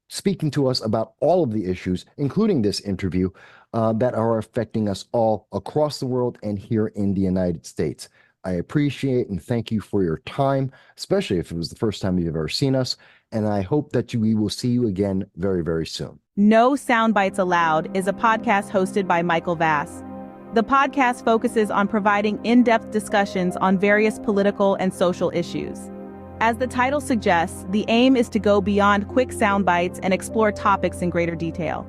[SPEAKER 1] speaking to us about all of the issues, including this interview, that are affecting us all across the world and here in the United States. I appreciate and thank you for your time, especially if it was the first time you've ever seen us. And I hope that we will see you again very, very soon.
[SPEAKER 3] No Soundbites Allowed is a podcast hosted by Michael Vass. The podcast focuses on providing in-depth discussions on various political and social issues. As the title suggests, the aim is to go beyond quick soundbites and explore topics in greater detail.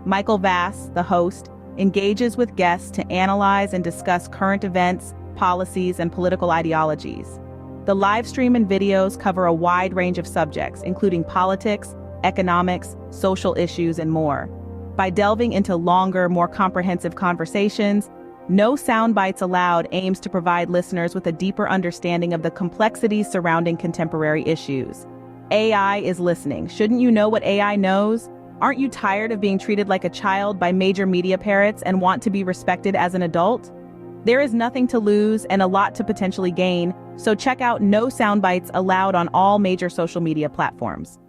[SPEAKER 3] Michael Vass, the host, engages with guests to analyze and discuss current events, policies, and political ideologies. The live stream and videos cover a wide range of subjects, including politics, economics, social issues, and more. By delving into longer, more comprehensive conversations, No Soundbites Allowed aims to provide listeners with a deeper understanding of the complexities surrounding contemporary issues. AI is listening. Shouldn't you know what AI knows? Aren't you tired of being treated like a child by major media parrots and want to be respected as an adult? There is nothing to lose and a lot to potentially gain, so check out No Soundbites Allowed on all major social media platforms.